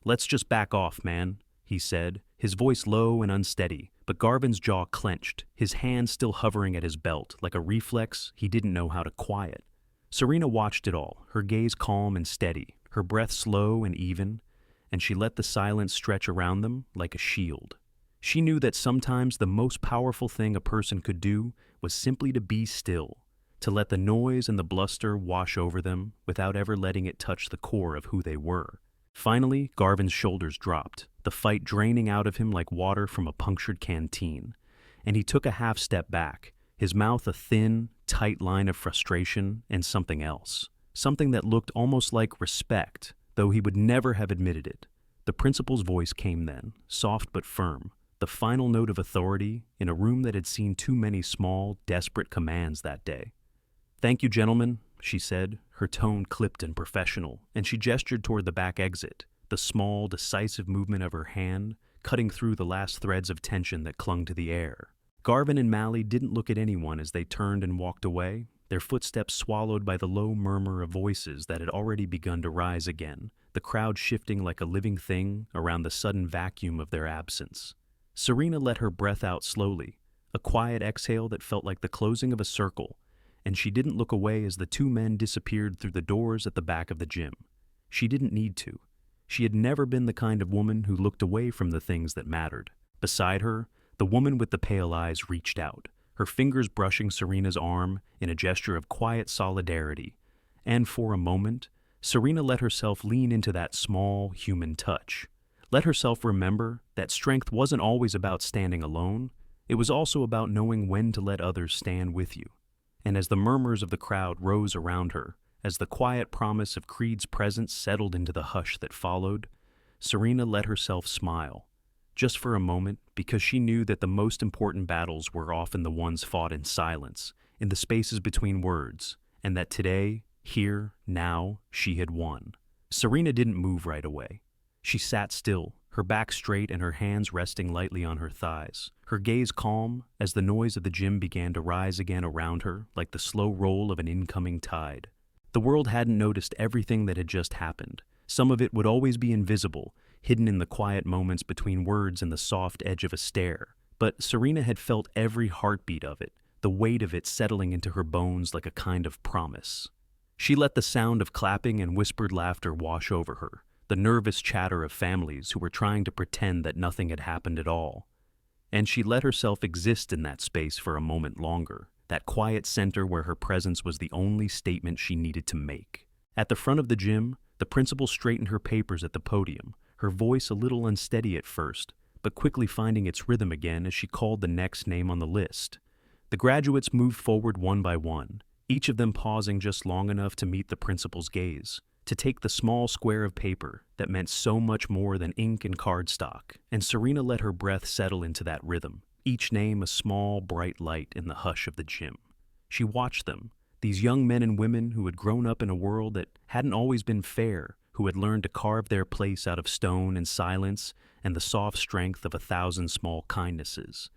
"Let's just back off, man," he said, his voice low and unsteady, but Garvin's jaw clenched, his hand still hovering at his belt, like a reflex he didn't know how to quiet. Serena watched it all, her gaze calm and steady, her breath slow and even, and she let the silence stretch around them like a shield. She knew that sometimes the most powerful thing a person could do was simply to be still, to let the noise and the bluster wash over them without ever letting it touch the core of who they were. Finally, Garvin's shoulders dropped, the fight draining out of him like water from a punctured canteen, and he took a half step back, his mouth a thin, tight line of frustration and something else, something that looked almost like respect, though he would never have admitted it. The principal's voice came then, soft but firm, the final note of authority in a room that had seen too many small, desperate commands that day. "Thank you, gentlemen," she said, her tone clipped and professional, and she gestured toward the back exit, the small, decisive movement of her hand cutting through the last threads of tension that clung to the air. Garvin and Mally didn't look at anyone as they turned and walked away, their footsteps swallowed by the low murmur of voices that had already begun to rise again, the crowd shifting like a living thing around the sudden vacuum of their absence. Serena let her breath out slowly, a quiet exhale that felt like the closing of a circle, and she didn't look away as the two men disappeared through the doors at the back of the gym. She didn't need to. She had never been the kind of woman who looked away from the things that mattered. Beside her, the woman with the pale eyes reached out, her fingers brushing Serena's arm in a gesture of quiet solidarity, and for a moment, Serena let herself lean into that small, human touch. Let herself remember that strength wasn't always about standing alone, it was also about knowing when to let others stand with you. And as the murmurs of the crowd rose around her, as the quiet promise of Creed's presence settled into the hush that followed, Serena let herself smile, just for a moment, because she knew that the most important battles were often the ones fought in silence, in the spaces between words, and that today, here, now, she had won. Serena didn't move right away. She sat still, her back straight and her hands resting lightly on her thighs, her gaze calm as the noise of the gym began to rise again around her like the slow roll of an incoming tide. The world hadn't noticed everything that had just happened. Some of it would always be invisible, hidden in the quiet moments between words and the soft edge of a stare. But Serena had felt every heartbeat of it, the weight of it settling into her bones like a kind of promise. She let the sound of clapping and whispered laughter wash over her, the nervous chatter of families who were trying to pretend that nothing had happened at all. And she let herself exist in that space for a moment longer, that quiet center where her presence was the only statement she needed to make. At the front of the gym, the principal straightened her papers at the podium, her voice a little unsteady at first, but quickly finding its rhythm again as she called the next name on the list. The graduates moved forward one by one, each of them pausing just long enough to meet the principal's gaze, to take the small square of paper that meant so much more than ink and cardstock, and Serena let her breath settle into that rhythm, each name a small, bright light in the hush of the gym. She watched them, these young men and women who had grown up in a world that hadn't always been fair, who had learned to carve their place out of stone and silence and the soft strength of 1,000 small kindnesses,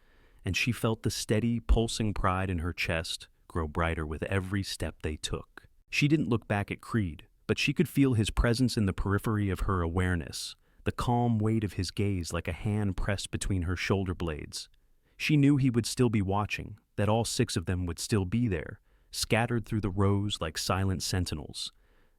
and she felt the steady, pulsing pride in her chest grow brighter with every step they took. She didn't look back at Creed, but she could feel his presence in the periphery of her awareness, the calm weight of his gaze like a hand pressed between her shoulder blades. She knew he would still be watching, that all 6 of them would still be there, scattered through the rows like silent sentinels,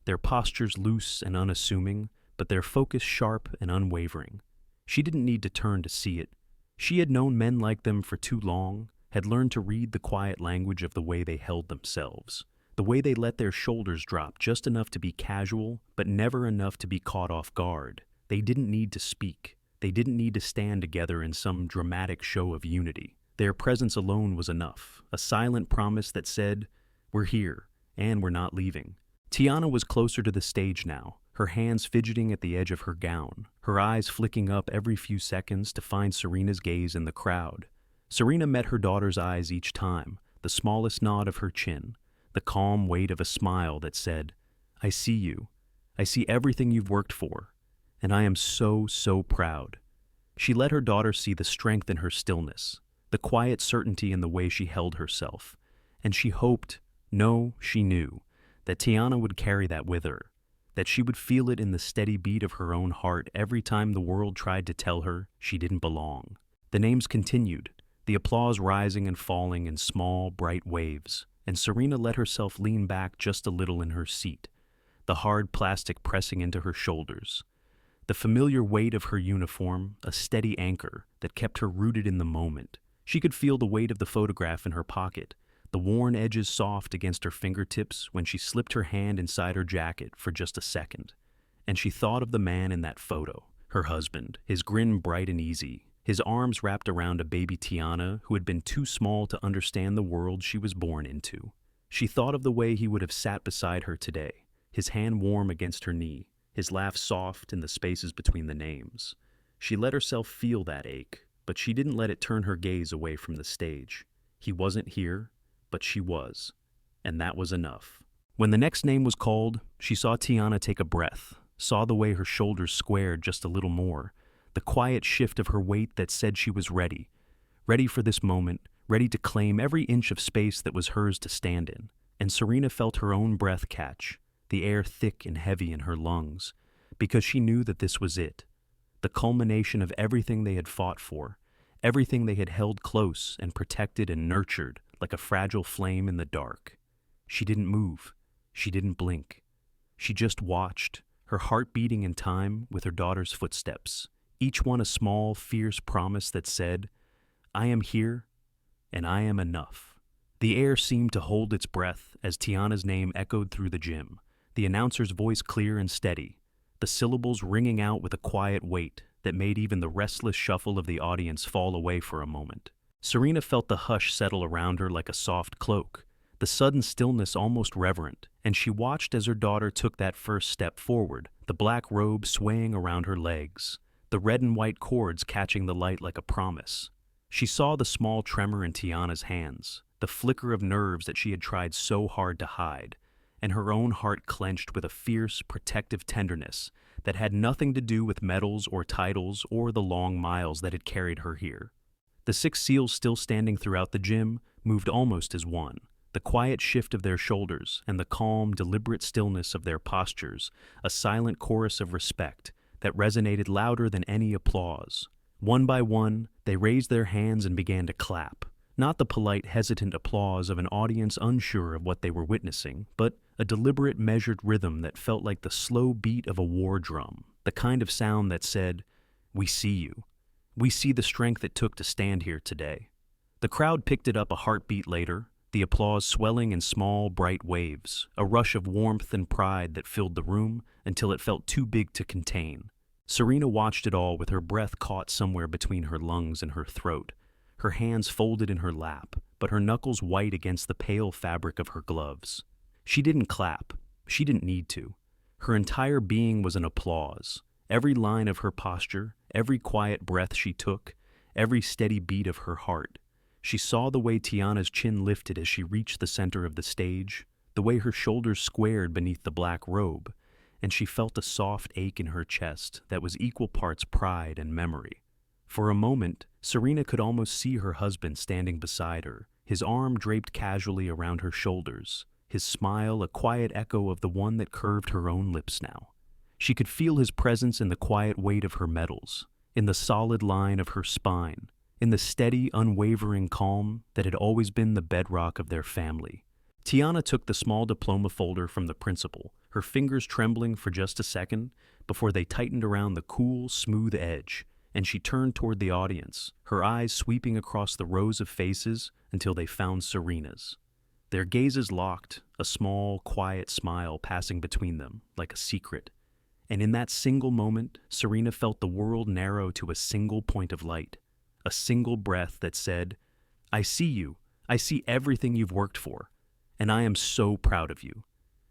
their postures loose and unassuming, but their focus sharp and unwavering. She didn't need to turn to see it. She had known men like them for too long, had learned to read the quiet language of the way they held themselves, the way they let their shoulders drop just enough to be casual, but never enough to be caught off guard. They didn't need to speak. They didn't need to stand together in some dramatic show of unity. Their presence alone was enough, a silent promise that said, "We're here, and we're not leaving." Tiana was closer to the stage now, her hands fidgeting at the edge of her gown, her eyes flicking up every few seconds to find Serena's gaze in the crowd. Serena met her daughter's eyes each time, the smallest nod of her chin, the calm weight of a smile that said, I see you. I see everything you've worked for, and I am so, so proud. She let her daughter see the strength in her stillness, the quiet certainty in the way she held herself, and she hoped, no, she knew, that Tiana would carry that with her, that she would feel it in the steady beat of her own heart every time the world tried to tell her she didn't belong. The names continued, the applause rising and falling in small, bright waves, and Serena let herself lean back just a little in her seat, the hard plastic pressing into her shoulders. The familiar weight of her uniform, a steady anchor that kept her rooted in the moment. She could feel the weight of the photograph in her pocket, the worn edges soft against her fingertips when she slipped her hand inside her jacket for just a second. And she thought of the man in that photo, her husband, his grin bright and easy, his arms wrapped around a baby Tiana who had been too small to understand the world she was born into. She thought of the way he would have sat beside her today, his hand warm against her knee, his laugh soft in the spaces between the names. She let herself feel that ache, but she didn't let it turn her gaze away from the stage. He wasn't here, but she was, and that was enough. When the next name was called, she saw Tiana take a breath, saw the way her shoulders squared just a little more, the quiet shift of her weight that said she was ready, ready for this moment, ready to claim every inch of space that was hers to stand in. And Serena felt her own breath catch, the air thick and heavy in her lungs, because she knew that this was it, the culmination of everything they had fought for, everything they had held close and protected and nurtured like a fragile flame in the dark. She didn't move. She didn't blink. She just watched, her heart beating in time with her daughter's footsteps, each one a small, fierce promise that said, I am here, and I am enough. The air seemed to hold its breath as Tiana's name echoed through the gym, the announcer's voice clear and steady, the syllables ringing out with a quiet weight that made even the restless shuffle of the audience fall away for a moment. Serena felt the hush settle around her like a soft cloak, the sudden stillness almost reverent, and she watched as her daughter took that first step forward, the black robe swaying around her legs, the red and white cords catching the light like a promise. She saw the small tremor in Tiana's hands, the flicker of nerves that she had tried so hard to hide, and her own heart clenched with a fierce, protective tenderness that had nothing to do with medals or titles or the long miles that had carried her here. The 6 SEALs still standing throughout the gym moved almost as one, the quiet shift of their shoulders and the calm, deliberate stillness of their postures, a silent chorus of respect that resonated louder than any applause. One by one, they raised their hands and began to clap. Not the polite, hesitant applause of an audience unsure of what they were witnessing, but a deliberate, measured rhythm that felt like the slow beat of a war drum, the kind of sound that said, we see you. We see the strength it took to stand here today. The crowd picked it up a heartbeat later, the applause swelling in small, bright waves, a rush of warmth and pride that filled the room until it felt too big to contain. Serena watched it all with her breath caught somewhere between her lungs and her throat, her hands folded in her lap, but her knuckles white against the pale fabric of her gloves. She didn't clap. She didn't need to. Her entire being was an applause. Every line of her posture, every quiet breath she took, every steady beat of her heart. She saw the way Tiana's chin lifted as she reached the center of the stage, the way her shoulders squared beneath the black robe, and she felt a soft ache in her chest that was equal parts pride and memory. For a moment, Serena could almost see her husband standing beside her, his arm draped casually around her shoulders, his smile a quiet echo of the one that curved her own lips now. She could feel his presence in the quiet weight of her medals, in the solid line of her spine, in the steady, unwavering calm that had always been the bedrock of their family. Tiana took the small diploma folder from the principal, her fingers trembling for just a second before they tightened around the cool, smooth edge, and she turned toward the audience, her eyes sweeping across the rows of faces until they found Serena's. Their gazes locked, a small, quiet smile passing between them, like a secret. And in that single moment, Serena felt the world narrow to a single point of light, a single breath that said, I see you. I see everything you've worked for, and I am so proud of you.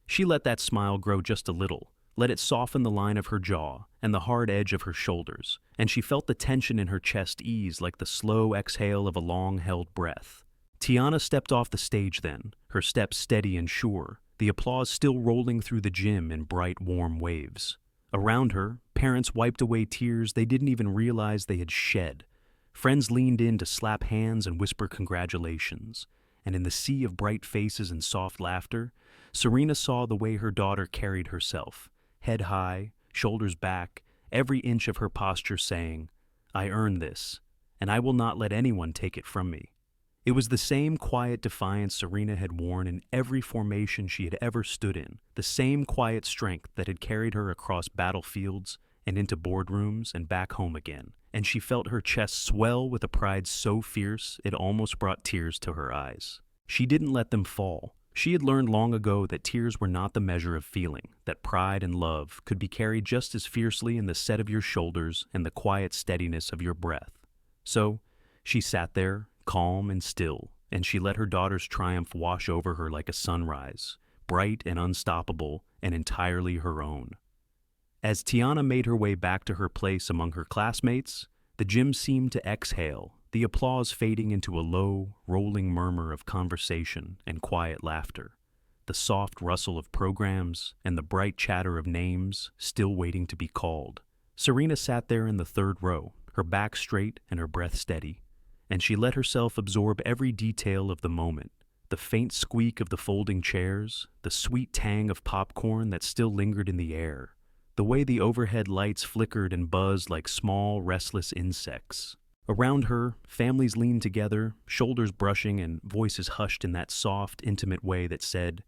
She let that smile grow just a little, let it soften the line of her jaw, and the hard edge of her shoulders, and she felt the tension in her chest ease like the slow exhale of a long-held breath. Tiana stepped off the stage then, her steps steady and sure, the applause still rolling through the gym in bright, warm waves. Around her, parents wiped away tears they didn't even realize they had shed. Friends leaned in to slap hands and whisper congratulations, and in the sea of bright faces and soft laughter, Serena saw the way her daughter carried herself, head high, shoulders back, every inch of her posture saying, "I earned this, and I will not let anyone take it from me." It was the same quiet defiance Serena had worn in every formation she had ever stood in, the same quiet strength that had carried her across battlefields and into boardrooms and back home again, and she felt her chest swell with a pride so fierce it almost brought tears to her eyes. She didn't let them fall. She had learned long ago that tears were not the measure of feeling, that pride and love could be carried just as fiercely in the set of your shoulders and the quiet steadiness of your breath. So, she sat there, calm and still, and she let her daughter's triumph wash over her like a sunrise, bright and unstoppable and entirely her own. As Tiana made her way back to her place among her classmates, the gym seemed to exhale, the applause fading into a low, rolling murmur of conversation and quiet laughter, the soft rustle of programs and the bright chatter of names still waiting to be called. Serena sat there in the third row, her back straight and her breath steady, and she let herself absorb every detail of the moment, the faint squeak of the folding chairs, the sweet tang of popcorn that still lingered in the air, the way the overhead lights flickered and buzzed like small, restless insects. Around her, families leaned together, shoulders brushing and voices hushed in that soft, intimate way that said,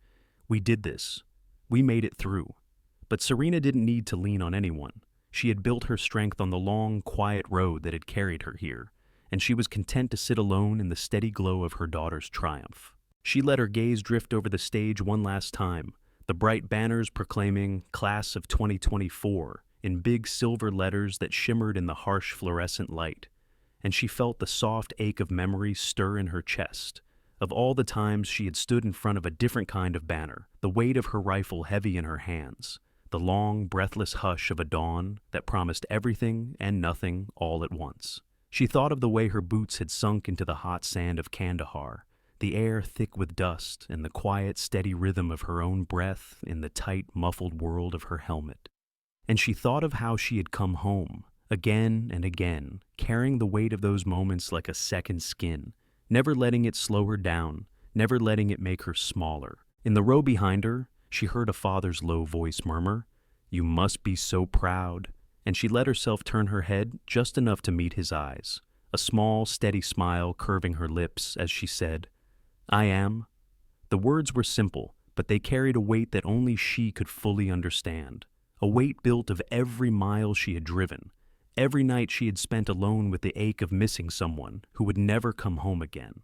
"We did this. We made it through." But Serena didn't need to lean on anyone. She had built her strength on the long, quiet road that had carried her here, and she was content to sit alone in the steady glow of her daughter's triumph. She let her gaze drift over the stage one last time, the bright banners proclaiming "Class of 2024" in big silver letters that shimmered in the harsh fluorescent light, and she felt the soft ache of memory stir in her chest, of all the times she had stood in front of a different kind of banner, the weight of her rifle heavy in her hands, the long, breathless hush of a dawn that promised everything and nothing all at once. She thought of the way her boots had sunk into the hot sand of Kandahar, the air thick with dust and the quiet, steady rhythm of her own breath in the tight, muffled world of her helmet. And she thought of how she had come home, again and again, carrying the weight of those moments like a second skin, never letting it slow her down, never letting it make her smaller. In the row behind her, she heard a father's low voice murmur, "You must be so proud," and she let herself turn her head just enough to meet his eyes, a small, steady smile curving her lips as she said, "I am." The words were simple, but they carried a weight that only she could fully understand, a weight built of every mile she had driven, every night she had spent alone with the ache of missing someone who would never come home again.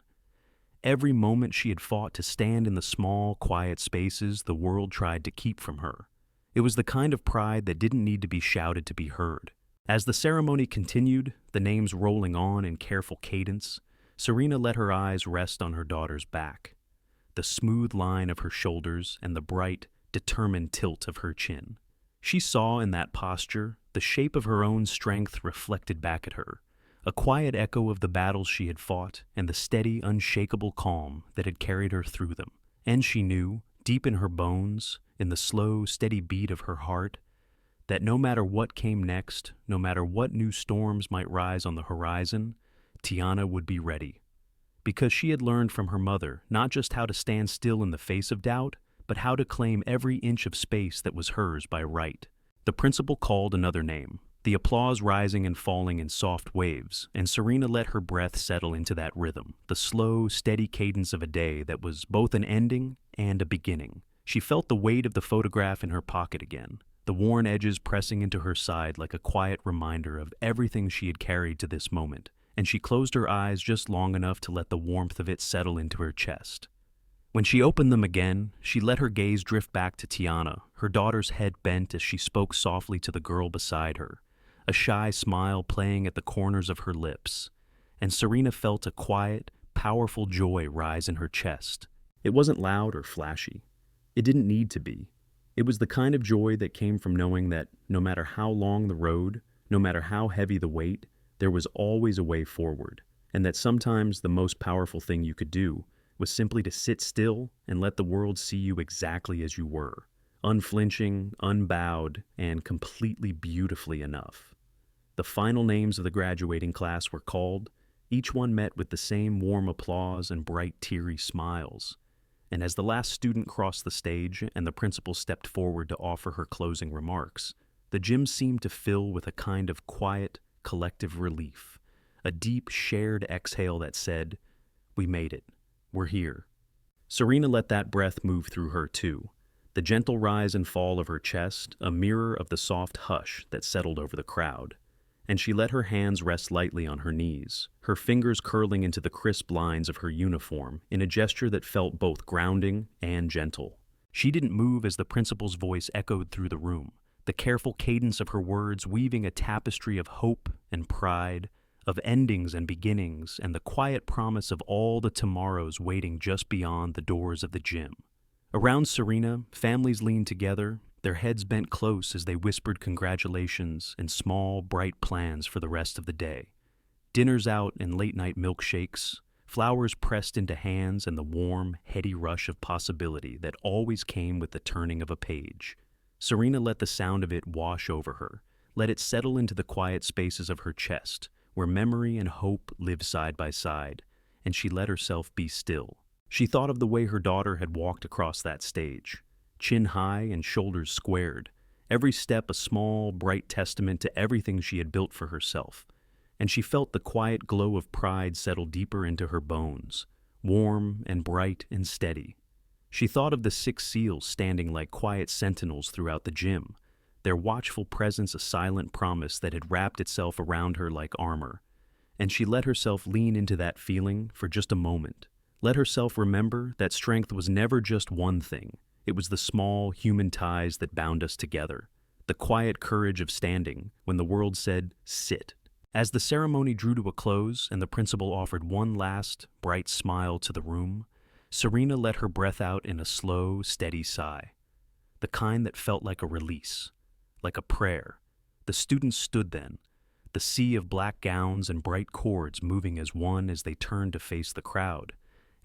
Every moment she had fought to stand in the small, quiet spaces the world tried to keep from her. It was the kind of pride that didn't need to be shouted to be heard. As the ceremony continued, the names rolling on in careful cadence, Serena let her eyes rest on her daughter's back, the smooth line of her shoulders and the bright, determined tilt of her chin. She saw in that posture the shape of her own strength reflected back at her, a quiet echo of the battles she had fought and the steady, unshakable calm that had carried her through them. And she knew, deep in her bones, in the slow, steady beat of her heart, that no matter what came next, no matter what new storms might rise on the horizon, Tiana would be ready. Because she had learned from her mother not just how to stand still in the face of doubt, but how to claim every inch of space that was hers by right. The principal called another name, the applause rising and falling in soft waves, and Serena let her breath settle into that rhythm, the slow, steady cadence of a day that was both an ending and a beginning. She felt the weight of the photograph in her pocket again, the worn edges pressing into her side like a quiet reminder of everything she had carried to this moment, and she closed her eyes just long enough to let the warmth of it settle into her chest. When she opened them again, she let her gaze drift back to Tiana, her daughter's head bent as she spoke softly to the girl beside her, a shy smile playing at the corners of her lips, and Serena felt a quiet, powerful joy rise in her chest. It wasn't loud or flashy. It didn't need to be. It was the kind of joy that came from knowing that no matter how long the road, no matter how heavy the weight, there was always a way forward, and that sometimes the most powerful thing you could do was simply to sit still and let the world see you exactly as you were, unflinching, unbowed, and completely beautifully enough. The final names of the graduating class were called. Each one met with the same warm applause and bright, teary smiles. And as the last student crossed the stage and the principal stepped forward to offer her closing remarks, the gym seemed to fill with a kind of quiet, collective relief, a deep, shared exhale that said, "We made it. We're here." Serena let that breath move through her too, the gentle rise and fall of her chest a mirror of the soft hush that settled over the crowd. And she let her hands rest lightly on her knees, her fingers curling into the crisp lines of her uniform in a gesture that felt both grounding and gentle. She didn't move as the principal's voice echoed through the room, the careful cadence of her words weaving a tapestry of hope and pride, of endings and beginnings, and the quiet promise of all the tomorrows waiting just beyond the doors of the gym. Around Serena, families leaned together, their heads bent close as they whispered congratulations and small, bright plans for the rest of the day. Dinners out and late-night milkshakes, flowers pressed into hands, and the warm, heady rush of possibility that always came with the turning of a page. Serena let the sound of it wash over her, let it settle into the quiet spaces of her chest, where memory and hope live side by side, and she let herself be still. She thought of the way her daughter had walked across that stage, chin high and shoulders squared, every step a small, bright testament to everything she had built for herself, and she felt the quiet glow of pride settle deeper into her bones, warm and bright and steady. She thought of the 6 SEALs standing like quiet sentinels throughout the gym, their watchful presence a silent promise that had wrapped itself around her like armor, and she let herself lean into that feeling for just a moment. Let herself remember that strength was never just one thing. It was the small, human ties that bound us together, the quiet courage of standing when the world said, "Sit." As the ceremony drew to a close and the principal offered one last, bright smile to the room, Serena let her breath out in a slow, steady sigh, the kind that felt like a release, like a prayer. The students stood then, the sea of black gowns and bright cords moving as one as they turned to face the crowd.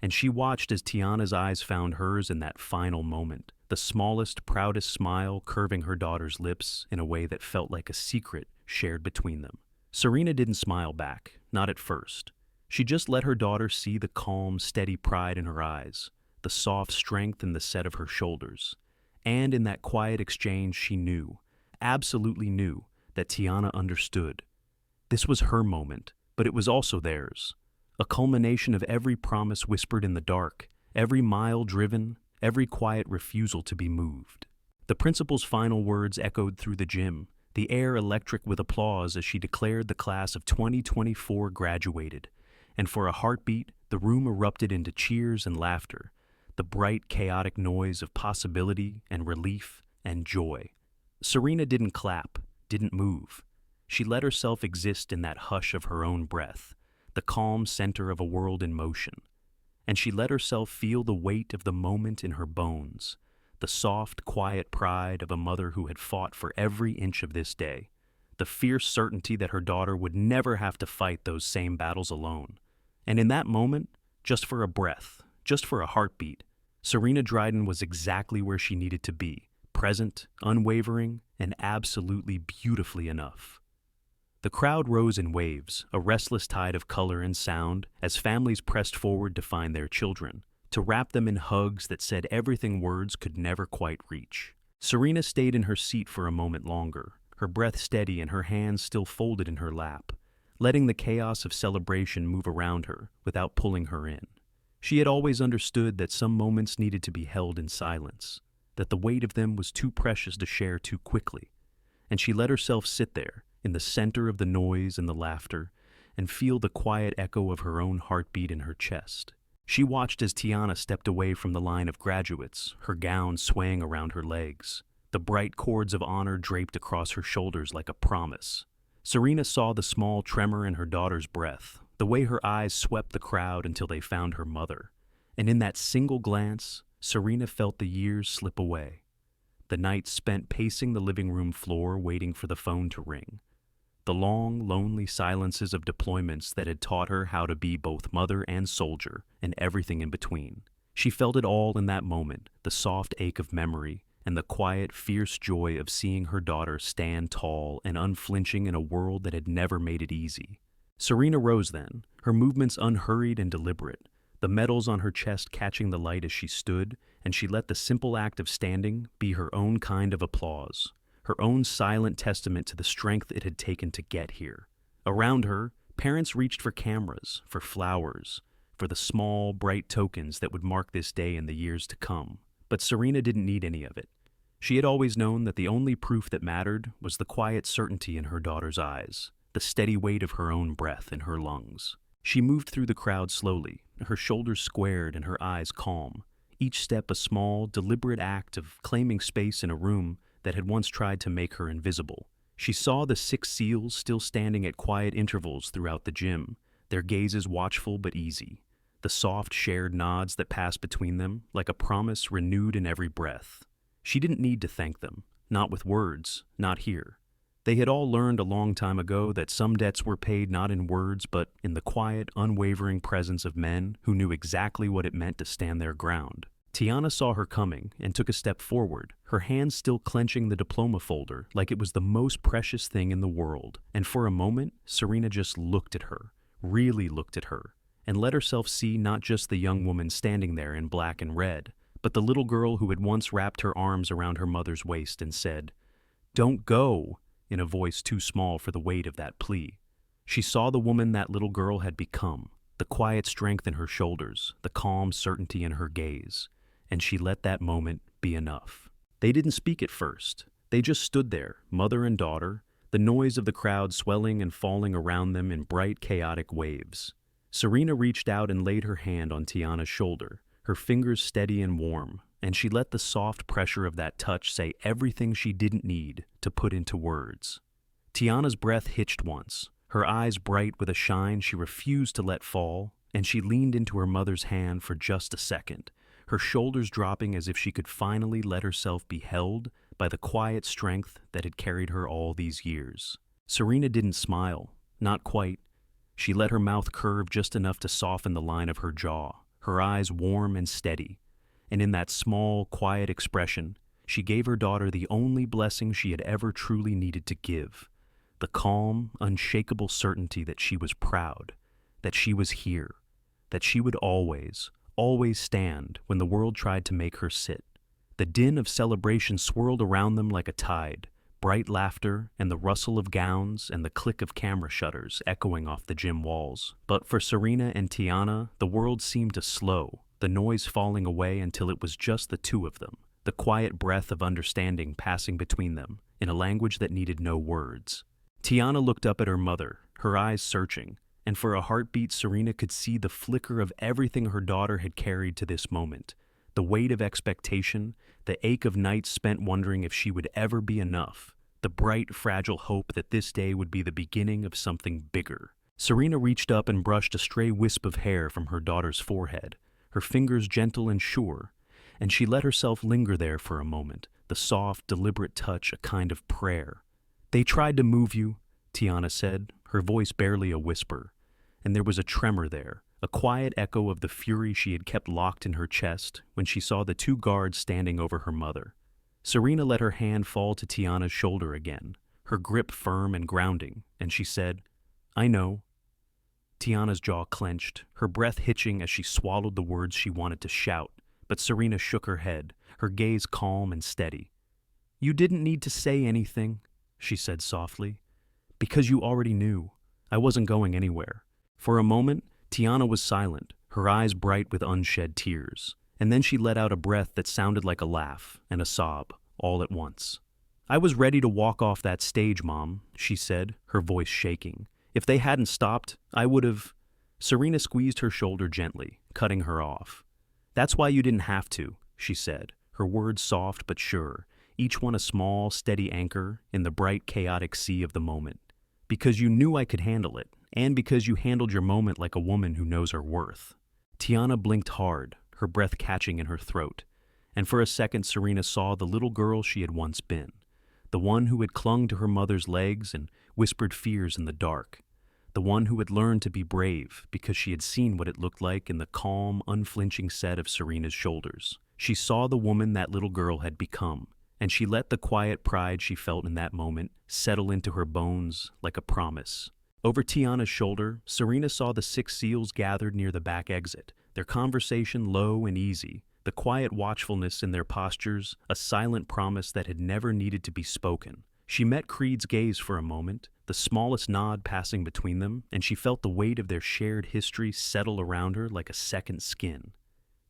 And she watched as Tiana's eyes found hers in that final moment, the smallest, proudest smile curving her daughter's lips in a way that felt like a secret shared between them. Serena didn't smile back, not at first. She just let her daughter see the calm, steady pride in her eyes, the soft strength in the set of her shoulders. And in that quiet exchange she knew, absolutely knew, that Tiana understood. This was her moment, but it was also theirs. A culmination of every promise whispered in the dark, every mile driven, every quiet refusal to be moved. The principal's final words echoed through the gym, the air electric with applause as she declared the class of 2024 graduated, and for a heartbeat, the room erupted into cheers and laughter, the bright, chaotic noise of possibility and relief and joy. Serena didn't clap, didn't move. She let herself exist in that hush of her own breath, the calm center of a world in motion. And she let herself feel the weight of the moment in her bones, the soft, quiet pride of a mother who had fought for every inch of this day, the fierce certainty that her daughter would never have to fight those same battles alone. And in that moment, just for a breath, just for a heartbeat, Serena Dryden was exactly where she needed to be, present, unwavering, and absolutely beautifully enough. The crowd rose in waves, a restless tide of color and sound, as families pressed forward to find their children, to wrap them in hugs that said everything words could never quite reach. Serena stayed in her seat for a moment longer, her breath steady and her hands still folded in her lap, letting the chaos of celebration move around her without pulling her in. She had always understood that some moments needed to be held in silence, that the weight of them was too precious to share too quickly, and she let herself sit there, in the center of the noise and the laughter, and feel the quiet echo of her own heartbeat in her chest. She watched as Tiana stepped away from the line of graduates, her gown swaying around her legs, the bright cords of honor draped across her shoulders like a promise. Serena saw the small tremor in her daughter's breath, the way her eyes swept the crowd until they found her mother. And in that single glance, Serena felt the years slip away. the nights spent pacing the living room floor waiting for the phone to ring. The long, lonely silences of deployments that had taught her how to be both mother and soldier, and everything in between. She felt it all in that moment, the soft ache of memory, and the quiet, fierce joy of seeing her daughter stand tall and unflinching in a world that had never made it easy. Serena rose then, her movements unhurried and deliberate, the medals on her chest catching the light as she stood, and she let the simple act of standing be her own kind of applause, her own silent testament to the strength it had taken to get here. Around her, parents reached for cameras, for flowers, for the small, bright tokens that would mark this day in the years to come. But Serena didn't need any of it. She had always known that the only proof that mattered was the quiet certainty in her daughter's eyes, the steady weight of her own breath in her lungs. She moved through the crowd slowly, her shoulders squared and her eyes calm, each step a small, deliberate act of claiming space in a room that had once tried to make her invisible. She saw the 6 SEALs still standing at quiet intervals throughout the gym, their gazes watchful but easy, the soft shared nods that passed between them like a promise renewed in every breath. She didn't need to thank them, not with words, not here. They had all learned a long time ago that some debts were paid not in words but in the quiet, unwavering presence of men who knew exactly what it meant to stand their ground. Tiana saw her coming and took a step forward, her hand still clenching the diploma folder like it was the most precious thing in the world. And for a moment, Serena just looked at her, really looked at her, and let herself see not just the young woman standing there in black and red, but the little girl who had once wrapped her arms around her mother's waist and said, "Don't go," in a voice too small for the weight of that plea. She saw the woman that little girl had become, the quiet strength in her shoulders, the calm certainty in her gaze, and she let that moment be enough. They didn't speak at first. They just stood there, mother and daughter, the noise of the crowd swelling and falling around them in bright, chaotic waves. Serena reached out and laid her hand on Tiana's shoulder, her fingers steady and warm, and she let the soft pressure of that touch say everything she didn't need to put into words. Tiana's breath hitched once, her eyes bright with a shine she refused to let fall, and she leaned into her mother's hand for just a second, her shoulders dropping as if she could finally let herself be held by the quiet strength that had carried her all these years. Serena didn't smile, not quite. She let her mouth curve just enough to soften the line of her jaw, her eyes warm and steady. And in that small, quiet expression, she gave her daughter the only blessing she had ever truly needed to give, the calm, unshakable certainty that she was proud, that she was here, that she would always, always stand when the world tried to make her sit. The din of celebration swirled around them like a tide, bright laughter and the rustle of gowns and the click of camera shutters echoing off the gym walls. But for Serena and Tiana, the world seemed to slow, the noise falling away until it was just the two of them, the quiet breath of understanding passing between them in a language that needed no words. Tiana looked up at her mother, her eyes searching, and for a heartbeat Serena could see the flicker of everything her daughter had carried to this moment, the weight of expectation, the ache of nights spent wondering if she would ever be enough, the bright, fragile hope that this day would be the beginning of something bigger. Serena reached up and brushed a stray wisp of hair from her daughter's forehead, her fingers gentle and sure, and she let herself linger there for a moment, the soft, deliberate touch a kind of prayer. "They tried to move you," Tiana said, her voice barely a whisper, and there was a tremor there, a quiet echo of the fury she had kept locked in her chest when she saw the 2 guards standing over her mother. Serena let her hand fall to Tiana's shoulder again, her grip firm and grounding, and she said, "I know." Tiana's jaw clenched, her breath hitching as she swallowed the words she wanted to shout, but Serena shook her head, her gaze calm and steady. "You didn't need to say anything," she said softly, "because you already knew. I wasn't going anywhere." For a moment, Tiana was silent, her eyes bright with unshed tears, and then she let out a breath that sounded like a laugh and a sob, all at once. "I was ready to walk off that stage, Mom," she said, her voice shaking. "If they hadn't stopped, I would have—" Serena squeezed her shoulder gently, cutting her off. "That's why you didn't have to," she said, her words soft but sure, each one a small, steady anchor in the bright, chaotic sea of the moment. "Because you knew I could handle it, and because you handled your moment like a woman who knows her worth." Tiana blinked hard, her breath catching in her throat, And for a second, Serena saw the little girl she had once been, the one who had clung to her mother's legs and whispered fears in the dark, the one who had learned to be brave because she had seen what it looked like in the calm, unflinching set of Serena's shoulders. She saw the woman that little girl had become, and she let the quiet pride she felt in that moment settle into her bones like a promise. Over Tiana's shoulder, Serena saw the 6 seals gathered near the back exit, their conversation low and easy, the quiet watchfulness in their postures, a silent promise that had never needed to be spoken. She met Creed's gaze for a moment, the smallest nod passing between them, and she felt the weight of their shared history settle around her like a second skin.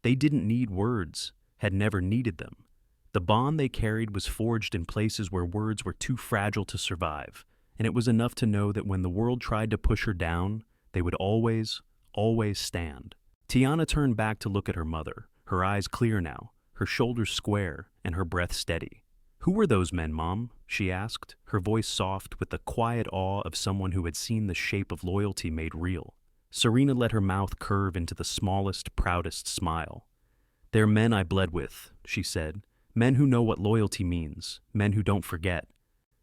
They didn't need words, had never needed them. The bond they carried was forged in places where words were too fragile to survive, and it was enough to know that when the world tried to push her down, they would always, always stand. Tiana turned back to look at her mother, her eyes clear now, her shoulders square, and her breath steady. "Who were those men, Mom?" she asked, her voice soft with the quiet awe of someone who had seen the shape of loyalty made real. Serena let her mouth curve into the smallest, proudest smile. "They're men I bled with," she said. "Men who know what loyalty means, men who don't forget."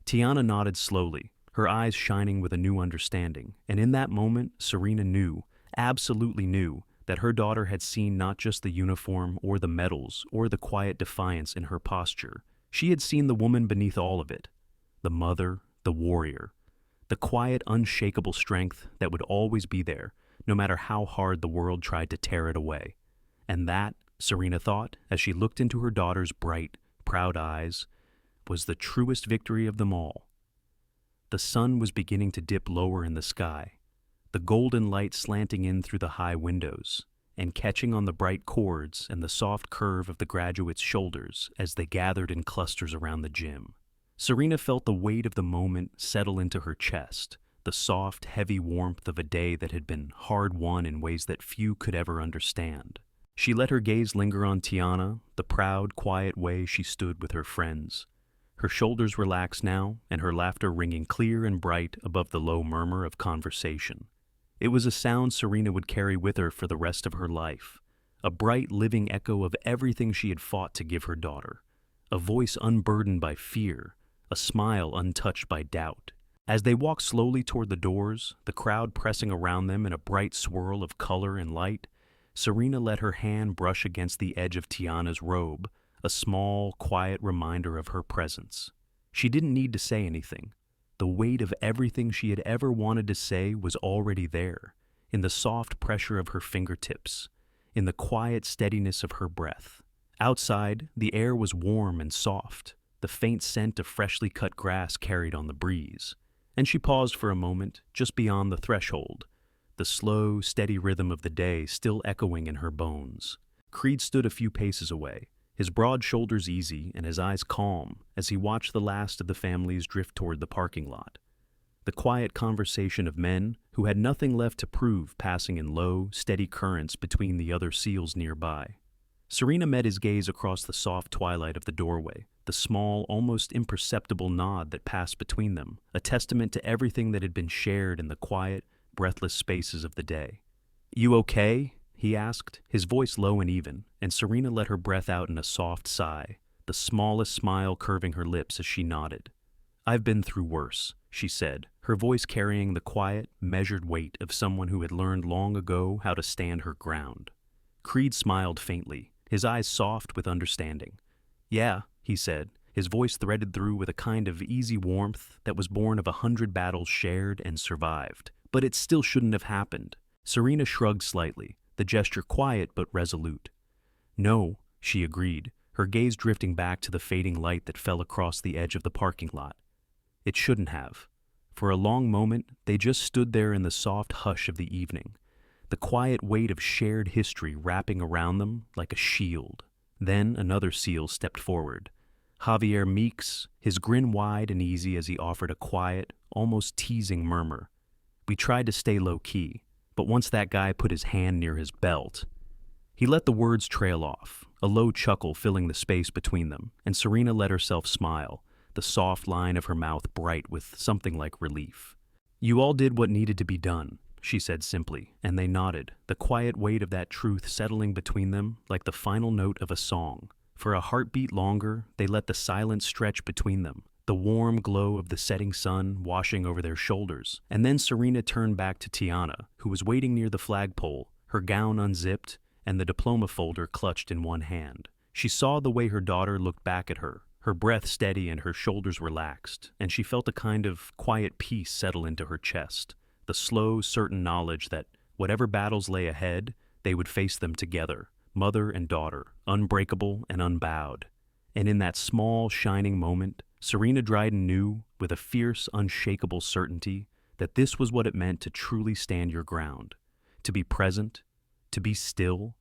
Tiana nodded slowly, her eyes shining with a new understanding, and in that moment, Serena knew, absolutely knew, that her daughter had seen not just the uniform or the medals or the quiet defiance in her posture. She had seen the woman beneath all of it, the mother, the warrior, the quiet, unshakable strength that would always be there, no matter how hard the world tried to tear it away. And that, Serena thought, as she looked into her daughter's bright, proud eyes, was the truest victory of them all. The sun was beginning to dip lower in the sky, the golden light slanting in through the high windows, and catching on the bright cords and the soft curve of the graduates' shoulders as they gathered in clusters around the gym. Serena felt the weight of the moment settle into her chest, the soft, heavy warmth of a day that had been hard-won in ways that few could ever understand. She let her gaze linger on Tiana, the proud, quiet way she stood with her friends. Her shoulders relaxed now, and her laughter ringing clear and bright above the low murmur of conversation. It was a sound Serena would carry with her for the rest of her life, a bright, living echo of everything she had fought to give her daughter, a voice unburdened by fear, a smile untouched by doubt. As they walked slowly toward the doors, the crowd pressing around them in a bright swirl of color and light, Serena let her hand brush against the edge of Tiana's robe, a small, quiet reminder of her presence. She didn't need to say anything. The weight of everything she had ever wanted to say was already there, in the soft pressure of her fingertips, in the quiet steadiness of her breath. Outside, the air was warm and soft, the faint scent of freshly cut grass carried on the breeze. And she paused for a moment, just beyond the threshold, the slow, steady rhythm of the day still echoing in her bones. Creed stood a few paces away, his broad shoulders easy and his eyes calm as he watched the last of the families drift toward the parking lot. The quiet conversation of men who had nothing left to prove passing in low, steady currents between the other seals nearby. Serena met his gaze across the soft twilight of the doorway, the small, almost imperceptible nod that passed between them, a testament to everything that had been shared in the quiet, breathless spaces of the day. "You okay?" he asked, his voice low and even, and Serena let her breath out in a soft sigh, the smallest smile curving her lips as she nodded. "I've been through worse," she said, her voice carrying the quiet, measured weight of someone who had learned long ago how to stand her ground. Creed smiled faintly, his eyes soft with understanding. "Yeah," he said, his voice threaded through with a kind of easy warmth that was born of 100 battles shared and survived. "But it still shouldn't have happened." Serena shrugged slightly, the gesture quiet but resolute. "No," she agreed, her gaze drifting back to the fading light that fell across the edge of the parking lot. "It shouldn't have." For a long moment, they just stood there in the soft hush of the evening, the quiet weight of shared history wrapping around them like a shield. Then another seal stepped forward, Javier Meeks, his grin wide and easy as he offered a quiet, almost teasing murmur. "We tried to stay low-key, but once that guy put his hand near his belt..." He let the words trail off, a low chuckle filling the space between them, and Serena let herself smile, the soft line of her mouth bright with something like relief. "You all did what needed to be done," she said simply, and they nodded, the quiet weight of that truth settling between them like the final note of a song. For a heartbeat longer, they let the silence stretch between them, the warm glow of the setting sun washing over their shoulders. And then Serena turned back to Tiana, who was waiting near the flagpole, her gown unzipped and the diploma folder clutched in one hand. She saw the way her daughter looked back at her breath steady and her shoulders relaxed, and she felt a kind of quiet peace settle into her chest, the slow, certain knowledge that whatever battles lay ahead, they would face them together, mother and daughter, unbreakable and unbowed. And in that small, shining moment, Serena Dryden knew, with a fierce, unshakable certainty, that this was what it meant to truly stand your ground, to be present, to be still,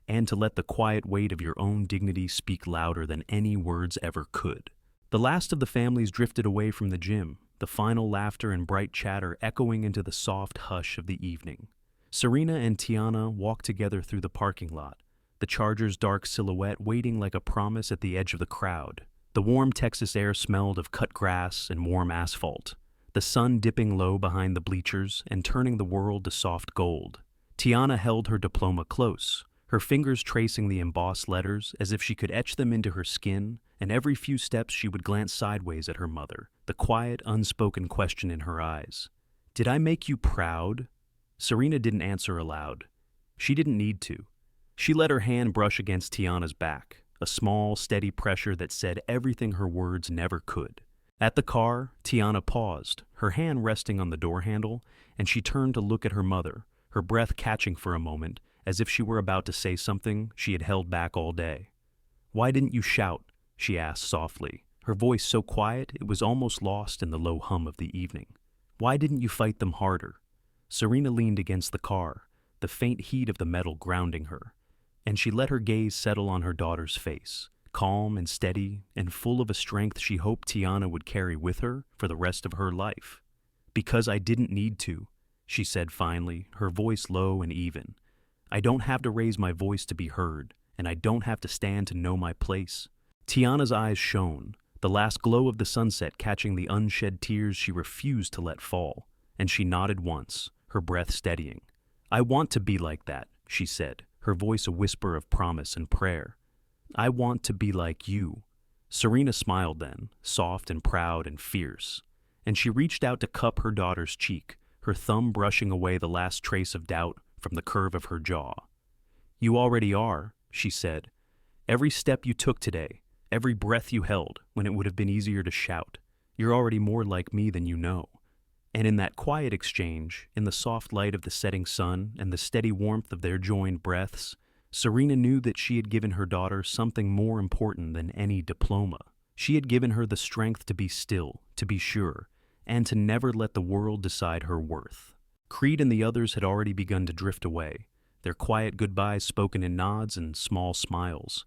and to let the quiet weight of your own dignity speak louder than any words ever could. The last of the families drifted away from the gym, the final laughter and bright chatter echoing into the soft hush of the evening. Serena and Tiana walked together through the parking lot, the Charger's dark silhouette waiting like a promise at the edge of the crowd. The warm Texas air smelled of cut grass and warm asphalt, the sun dipping low behind the bleachers and turning the world to soft gold. Tiana held her diploma close, her fingers tracing the embossed letters as if she could etch them into her skin, and every few steps she would glance sideways at her mother, the quiet, unspoken question in her eyes. "Did I make you proud?" Serena didn't answer aloud. She didn't need to. She let her hand brush against Tiana's back, a small, steady pressure that said everything her words never could. At the car, Tiana paused, her hand resting on the door handle, and she turned to look at her mother, her breath catching for a moment, as if she were about to say something she had held back all day. "Why didn't you shout?" she asked softly, her voice so quiet it was almost lost in the low hum of the evening. "Why didn't you fight them harder?" Serena leaned against the car, the faint heat of the metal grounding her, and she let her gaze settle on her daughter's face, calm and steady and full of a strength she hoped Tiana would carry with her for the rest of her life. "Because I didn't need to," she said finally, her voice low and even. "I don't have to raise my voice to be heard, and I don't have to stand to know my place." Tiana's eyes shone, the last glow of the sunset catching the unshed tears she refused to let fall, and she nodded once, her breath steadying. "I want to be like that," she said, her voice a whisper of promise and prayer. "I want to be like you." Serena smiled then, soft and proud and fierce, and she reached out to cup her daughter's cheek, her thumb brushing away the last trace of doubt from the curve of her jaw. "You already are," she said. "Every step you took today, every breath you held when it would have been easier to shout, you're already more like me than you know." And in that quiet exchange, in the soft light of the setting sun and the steady warmth of their joined breaths, Serena knew that she had given her daughter something more important than any diploma. She had given her the strength to be still, to be sure, and to never let the world decide her worth. Creed and the others had already begun to drift away, their quiet goodbyes spoken in nods and small smiles,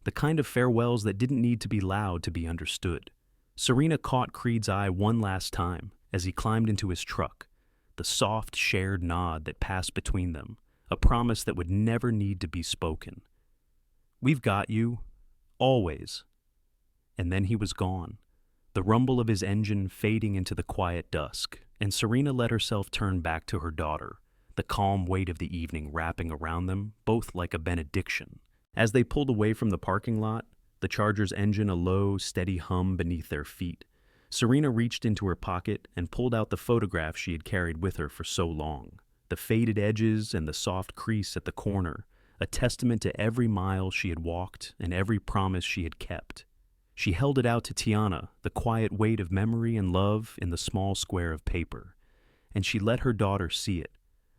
the kind of farewells that didn't need to be loud to be understood. Serena caught Creed's eye one last time as he climbed into his truck, the soft, shared nod that passed between them, a promise that would never need to be spoken. "We've got you, always." And then he was gone, the rumble of his engine fading into the quiet dusk, and Serena let herself turn back to her daughter, the calm weight of the evening wrapping around them, both like a benediction. As they pulled away from the parking lot, the Charger's engine a low, steady hum beneath their feet, Serena reached into her pocket and pulled out the photograph she had carried with her for so long, the faded edges and the soft crease at the corner, a testament to every mile she had walked and every promise she had kept. She held it out to Tiana, the quiet weight of memory and love in the small square of paper, and she let her daughter see it,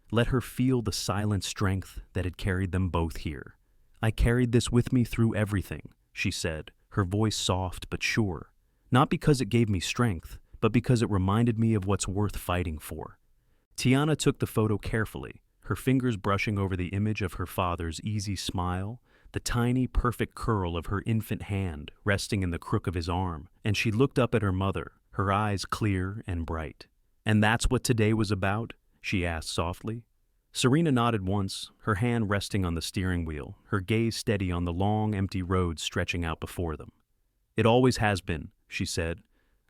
let her feel the silent strength that had carried them both here. "I carried this with me through everything," she said, her voice soft but sure. "Not because it gave me strength, but because it reminded me of what's worth fighting for." Tiana took the photo carefully, her fingers brushing over the image of her father's easy smile, the tiny, perfect curl of her infant hand resting in the crook of his arm, and she looked up at her mother, her eyes clear and bright. "And that's what today was about?" she asked softly. Serena nodded once, her hand resting on the steering wheel, her gaze steady on the long, empty road stretching out before them. "It always has been," she said,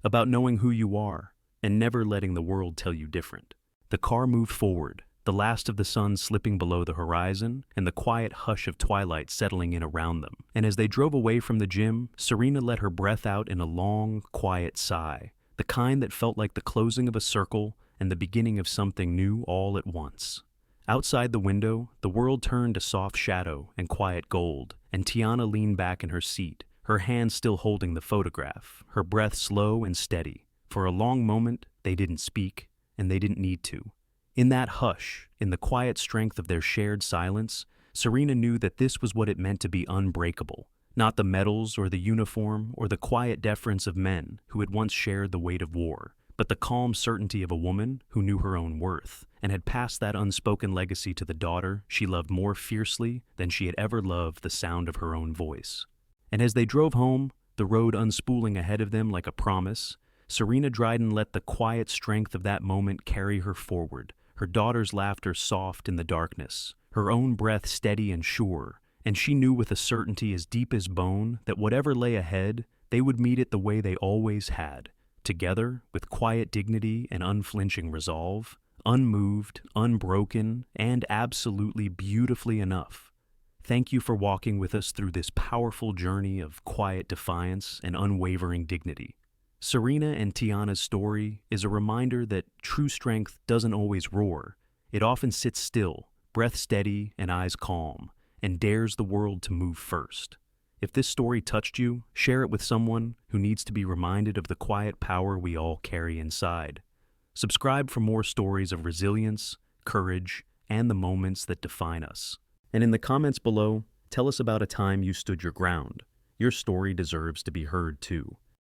"about knowing who you are and never letting the world tell you different." The car moved forward, the last of the sun slipping below the horizon, and the quiet hush of twilight settling in around them. And as they drove away from the gym, Serena let her breath out in a long, quiet sigh, the kind that felt like the closing of a circle and the beginning of something new all at once. Outside the window, the world turned to soft shadow and quiet gold, and Tiana leaned back in her seat, her hand still holding the photograph, her breath slow and steady. For a long moment, they didn't speak, and they didn't need to. In that hush, in the quiet strength of their shared silence, Serena knew that this was what it meant to be unbreakable, not the medals or the uniform or the quiet deference of men who had once shared the weight of war, but the calm certainty of a woman who knew her own worth and had passed that unspoken legacy to the daughter she loved more fiercely than she had ever loved the sound of her own voice. And as they drove home, the road unspooling ahead of them like a promise, Serena Dryden let the quiet strength of that moment carry her forward, her daughter's laughter soft in the darkness, her own breath steady and sure, and she knew with a certainty as deep as bone that whatever lay ahead, they would meet it the way they always had, together with quiet dignity and unflinching resolve, unmoved, unbroken, and absolutely beautifully enough. Thank you for walking with us through this powerful journey of quiet defiance and unwavering dignity. Serena and Tiana's story is a reminder that true strength doesn't always roar. It often sits still, breath steady and eyes calm, and dares the world to move first. If this story touched you, share it with someone who needs to be reminded of the quiet power we all carry inside. Subscribe for more stories of resilience, courage, and the moments that define us. And in the comments below, tell us about a time you stood your ground. Your story deserves to be heard too.